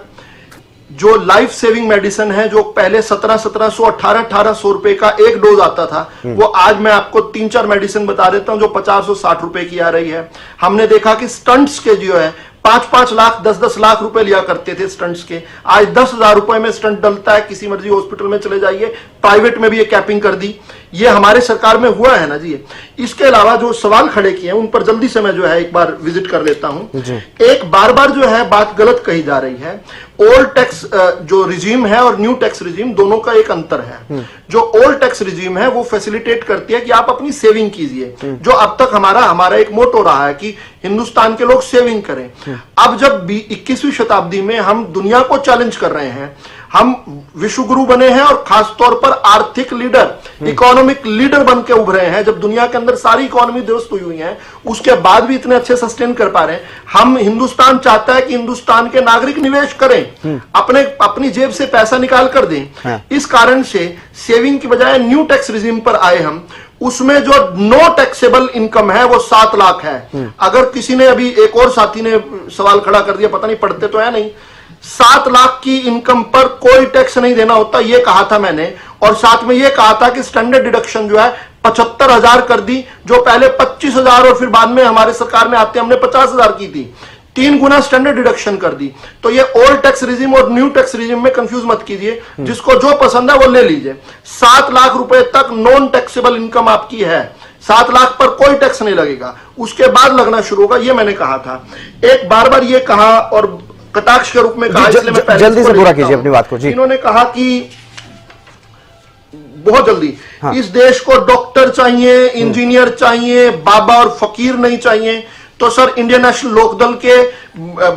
जो लाइफ सेविंग मेडिसिन है जो पहले 1700 1800 रुपए का एक डोज आता था, वो आज मैं आपको 3-4 मेडिसिन बता देता हूं जो 50 और 60 रुपए की आ रही है। हमने देखा कि स्टंट्स के जो है 5-5 लाख 10-10 लाख रुपए लिया करते थे स्टंट्स के, आज 10,000 रुपए में स्टंट डलता है। किसी मर्जी हॉस्पिटल में चले जाइए, प्राइवेट में भी ये कैपिंग कर दी। ये हमारे सरकार में हुआ है ना जी। इसके अलावा जो सवाल खड़े किए हैं उन पर जल्दी से मैं जो है एक बार विजिट कर लेता हूं। एक बार जो है बात गलत कही जा रही है। ओल्ड टैक्स जो रिजीम है और न्यू टैक्स रिजीम दोनों का एक अंतर है। जो ओल्ड टैक्स रिजीम है वो फैसिलिटेट करती है कि आप अपनी सेविंग कीजिए, जो अब तक हमारा एक मोटो रहा है कि हिंदुस्तान के लोग सेविंग करें। अब जब 21वीं शताब्दी में हम दुनिया को चैलेंज कर रहे हैं, हम विश्व गुरु बने हैं और खासतौर पर आर्थिक लीडर, इकोनॉमिक लीडर बन के उभरे हैं। जब दुनिया के अंदर सारी इकोनॉमी ध्वस्त हुई हैं, उसके बाद भी इतने अच्छे सस्टेन कर पा रहे हैं। हम हिंदुस्तान चाहता है कि हिंदुस्तान के नागरिक निवेश करें, अपनी जेब से पैसा निकाल कर दें। इस कारण से सेविंग की बजाय न्यू टैक्स रिजीम पर आए हम। उसमें जो नो टैक्सेबल इनकम है वो 7 लाख है। अगर किसी ने अभी एक और साथी ने सवाल खड़ा कर दिया, पता नहीं पढ़ते तो है नहीं, 7 लाख की इनकम पर कोई टैक्स नहीं देना होता, ये कहा था मैंने। और साथ में ये कहा था कि स्टैंडर्ड डिडक्शन जो है 75,000 कर दी, जो पहले 25,000 और फिर बाद में हमारे सरकार में आते हमने 50,000 की थी। 3 गुना स्टैंडर्ड डिडक्शन कर दी। तो ये ओल्ड टैक्स रिजीम और न्यू टैक्स रिजीम में कंफ्यूज मत कीजिए, जिसको जो पसंद है वो ले लीजिए। 7 लाख रुपए तक नॉन टैक्सेबल इनकम आपकी है, 7 लाख पर कोई टैक्स नहीं लगेगा, उसके बाद लगना शुरू होगा, ये मैंने कहा था। एक बार ये कहा और कटाक्ष के रूप में कहा, इसलिए मैं पहले
जल्दी से पूरा कीजिए अपनी बात को जी।
इन्होंने कहा कि बहुत जल्दी इस देश को डॉक्टर चाहिए, इंजीनियर चाहिए, बाबा और फकीर नहीं चाहिए। तो सर इंडियन नेशनल लोकदल के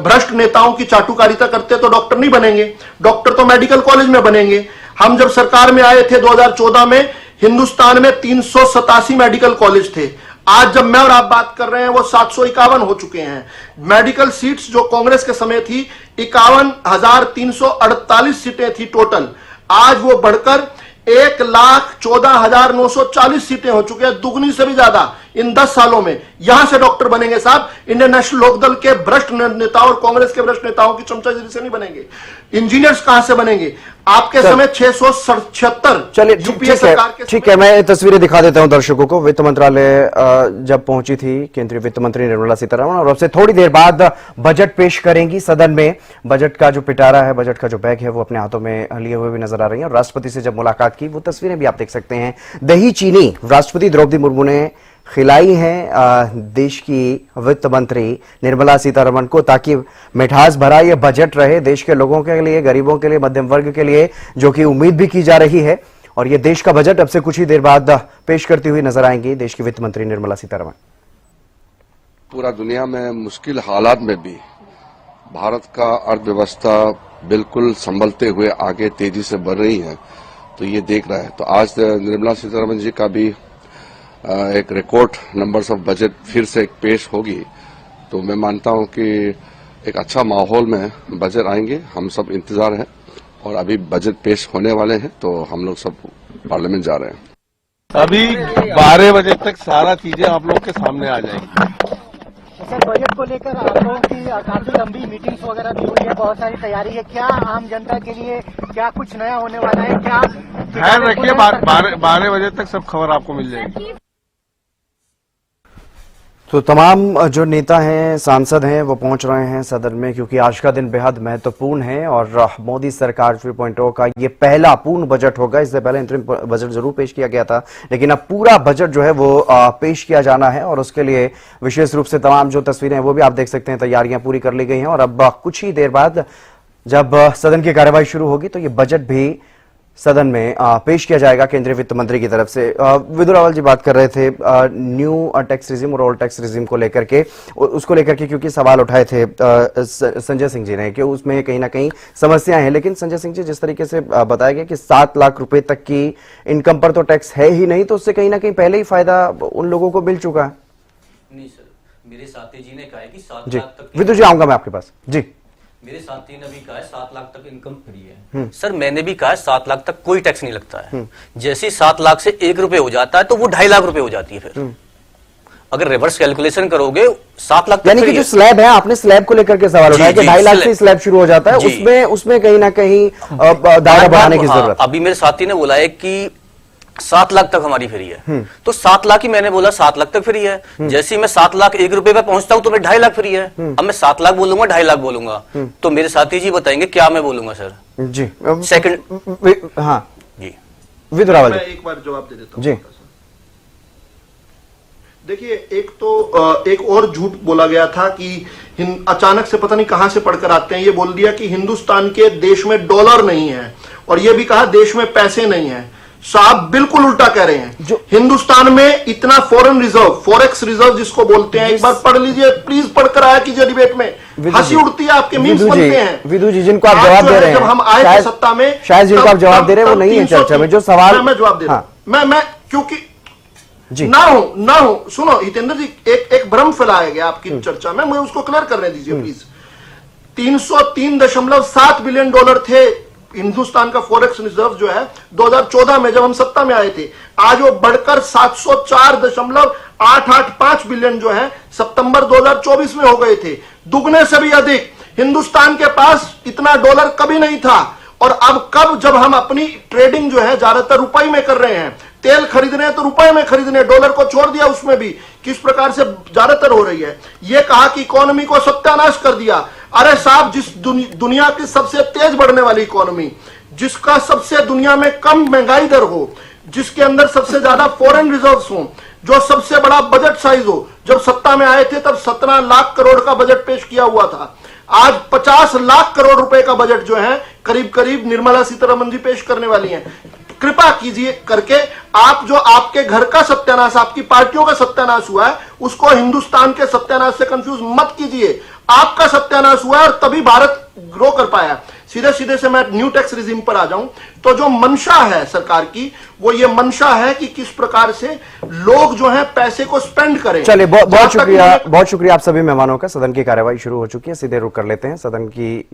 भ्रष्ट नेताओं की चाटुकारिता करते तो डॉक्टर नहीं बनेंगे, डॉक्टर तो मेडिकल कॉलेज में बनेंगे। हम जब सरकार में आए थे 2014 में, हिंदुस्तान में 387 मेडिकल कॉलेज थे। आज जब मैं और आप बात कर रहे हैं वो 751 हो चुके हैं। मेडिकल सीट्स जो कांग्रेस के समय थी 51,348 सीटें थी टोटल, आज वो बढ़कर 1,14,940 सीटें हो चुके हैं, दुगनी से भी ज्यादा इन 10 सालों में। यहां से डॉक्टर बनेंगे साहब, इंडियन नेशनल लोकदल के भ्रष्ट नेताओं और कांग्रेस के भ्रष्ट नेताओं की चमचागिरी से नहीं बनेंगे। इंजीनियर्स कहां से बनेंगे? आपके समय 677।
चलिए ठीक है, मैं तस्वीरें दिखा देता हूं दर्शकों को। वित्त मंत्रालय जब पहुंची थी केंद्रीय वित्त मंत्री निर्मला सीतारमण, और अब से थोड़ी देर बाद बजट पेश करेंगी सदन में। बजट का जो पिटारा है, बजट का जो बैग है, वो अपने हाथों में लिए हुए भी नजर आ रही है। और राष्ट्रपति से जब मुलाकात की वो तस्वीरें भी आप देख सकते हैं। दही चीनी राष्ट्रपति द्रौपदी मुर्मू ने खिलाई है देश की वित्त मंत्री निर्मला सीतारमण को, ताकि मिठास भरा ये बजट रहे देश के लोगों के लिए, गरीबों के लिए, मध्यम वर्ग के लिए, जो कि उम्मीद भी की जा रही है। और ये देश का बजट अब से कुछ ही देर बाद पेश करती हुई नजर आएंगी देश की वित्त मंत्री निर्मला सीतारमण।
पूरा दुनिया में मुश्किल हालात में भी भारत का अर्थव्यवस्था बिल्कुल संभलते हुए आगे तेजी से बढ़ रही है, तो ये देख रहा है। तो आज निर्मला सीतारमण जी का भी एक रिकॉर्ड नंबर्स ऑफ बजट फिर से पेश होगी, तो मैं मानता हूं कि एक अच्छा माहौल में बजट आएंगे। हम सब इंतजार है और अभी बजट पेश होने वाले हैं, तो हम लोग सब पार्लियामेंट जा रहे हैं।
अभी 12 बजे तक सारा चीजें आप लोग के सामने आ जाएंगी।
सर बजट को लेकर आप लोगों की काफी लंबी मीटिंग्स वगैरह भी हुई है, बहुत सारी तैयारी है। क्या आम जनता के लिए क्या कुछ नया होने वाला है? क्या
ध्यान रखिए, 12 बजे तक सब खबर आपको मिल जाएगी।
तो तमाम जो नेता हैं, सांसद हैं, वो पहुंच रहे हैं सदन में, क्योंकि आज का दिन बेहद महत्वपूर्ण है और मोदी सरकार 3.0 का ये पहला पूर्ण बजट होगा। इससे पहले इंतरिम बजट जरूर पेश किया गया था, लेकिन अब पूरा बजट जो है वो पेश किया जाना है और उसके लिए विशेष रूप से तमाम जो तस्वीरें हैं वो भी आप देख सकते हैं, तैयारियां पूरी कर ली गई हैं। और अब कुछ ही देर बाद जब सदन की कार्यवाही शुरू होगी तो ये बजट भी सदन में पेश किया जाएगा केंद्रीय वित्त मंत्री की तरफ से। विदुर रावल जी बात कर रहे थे न्यू टैक्स रिजिम और ओल्ड टैक्स रिजिम को लेकर के, उसको लेकर के क्योंकि सवाल उठाए थे संजय सिंह जी ने कि उसमें कहीं ना कहीं समस्याएं हैं। लेकिन संजय सिंह जी, जिस तरीके से बताया गया कि 7 लाख रुपए तक की इनकम पर तो टैक्स है ही नहीं, तो उससे कहीं ना कहीं पहले ही फायदा उन लोगों को मिल चुका है।
नहीं सर, मेरे साथी जी ने कहा है कि 7
जी
लाख तक।
विदुर जी, आऊंगा मैं आपके पास। जी,
मेरे साथी ने भी कहा है 7 लाख तक इनकम फ्री है। सर मैंने भी कहा है 7 लाख तक कोई टैक्स नहीं लगता है। जैसे 7 लाख से 1 रुपए हो जाता है तो वो 2.5 लाख रुपए हो जाती है। फिर अगर रिवर्स कैलकुलेशन करोगे 7 लाख
यानी कि जो स्लैब है, आपने स्लैब को लेकर के सवाल उठाया कि 2.5 लाख से स्लैब शुरू हो जाता है, उसमें कहीं ना कहीं दायरा बढ़ाने की जरूरत है।
अभी मेरे साथी ने बोला है कि 7 लाख तक हमारी फ्री है, तो 7 लाख ही मैंने बोला 7 लाख तक फ्री है। जैसे ही मैं 7 लाख 1 रुपए पे पहुंचता हूं तो मैं 2.5 लाख फ्री है। अब मैं 7 लाख बोलूंगा 2.5 लाख बोलूंगा, तो मेरे साथी जी बताएंगे क्या मैं बोलूंगा सर।
जी
सेकंड,
हाँ
जी
विदुर रावल
मैं एक बार जवाब दे देता हूं।
जी,
देखिए, एक और झूठ बोला गया था कि अचानक से पता नहीं कहां से पढ़कर आते हैं, ये बोल दिया कि हिंदुस्तान के देश में डॉलर नहीं है, और ये भी कहा देश में पैसे नहीं है। साहब बिल्कुल उल्टा कह रहे हैं। हिंदुस्तान में इतना फॉरेन रिजर्व, फॉरेक्स रिजर्व जिसको बोलते हैं, एक बार पढ़ लीजिए प्लीज, पढ़कर आया कीजिए डिबेट में, हंसी उड़ती है, आपके मीम्स बनते हैं।
विदु जी, जिनको आप जवाब दे रहे हैं,
जब हम आए थे सत्ता में,
शायद जिनको आप जवाब दे रहे हैं वो नहीं है चर्चा में, जो सवाल
मैं जवाब दे रहा हूं। मैं क्योंकि
जी
ना हो सुनो हितेंद्र जी, एक भ्रम फैलाया गया आपकी चर्चा में, मुझे उसको क्लियर करने दीजिए प्लीज। 303.7 बिलियन डॉलर थे हिंदुस्तान का फॉरेक्स रिजर्व जो है 2014 में, जब हम सत्ता में आए थे। आज वो बढ़कर 704.885 बिलियन जो है सितंबर 2024 में हो गए थे, दुगने से भी अधिक। हिंदुस्तान के पास इतना डॉलर कभी नहीं था, और अब कब, जब हम अपनी ट्रेडिंग जो है ज्यादातर रुपए में कर रहे हैं, तेल खरीदने हैं तो रुपए में खरीदने, डॉलर को छोड़ दिया, उसमें भी किस प्रकार से ज्यादातर हो रही है। यह कहा कि इकोनॉमी को सत्यानाश कर दिया। अरे साहब, जिस दुनिया की सबसे तेज बढ़ने वाली इकोनॉमी, जिसका सबसे दुनिया में कम महंगाई दर हो, जिसके अंदर सबसे ज्यादा फॉरेन रिजर्व्स हो, जो सबसे बड़ा बजट साइज हो, जब सत्ता में आए थे तब 17 लाख करोड़ का बजट पेश किया हुआ था। आज 50 लाख करोड़ रुपए का बजट जो है करीब करीब निर्मला सीतारमण जी पेश करने वाली हैं। कृपा कीजिए करके, आप जो आपके घर का सत्यानाश, आपकी पार्टियों का सत्यानाश हुआ है, उसको हिंदुस्तान के सत्यानाश से कंफ्यूज मत कीजिए। आपका सत्यानाश हुआ है और तभी भारत ग्रो कर पाया। सीधे सीधे से मैं न्यू टैक्स रिजिम पर आ जाऊं तो जो मंशा है सरकार की, वो ये मंशा है कि किस प्रकार से लोग जो है पैसे को स्पेंड करें।
चलिए, बहुत शुक्रिया आप सभी मेहमानों का। सदन की कार्यवाही शुरू हो चुकी है, सीधे रुक कर लेते हैं सदन की।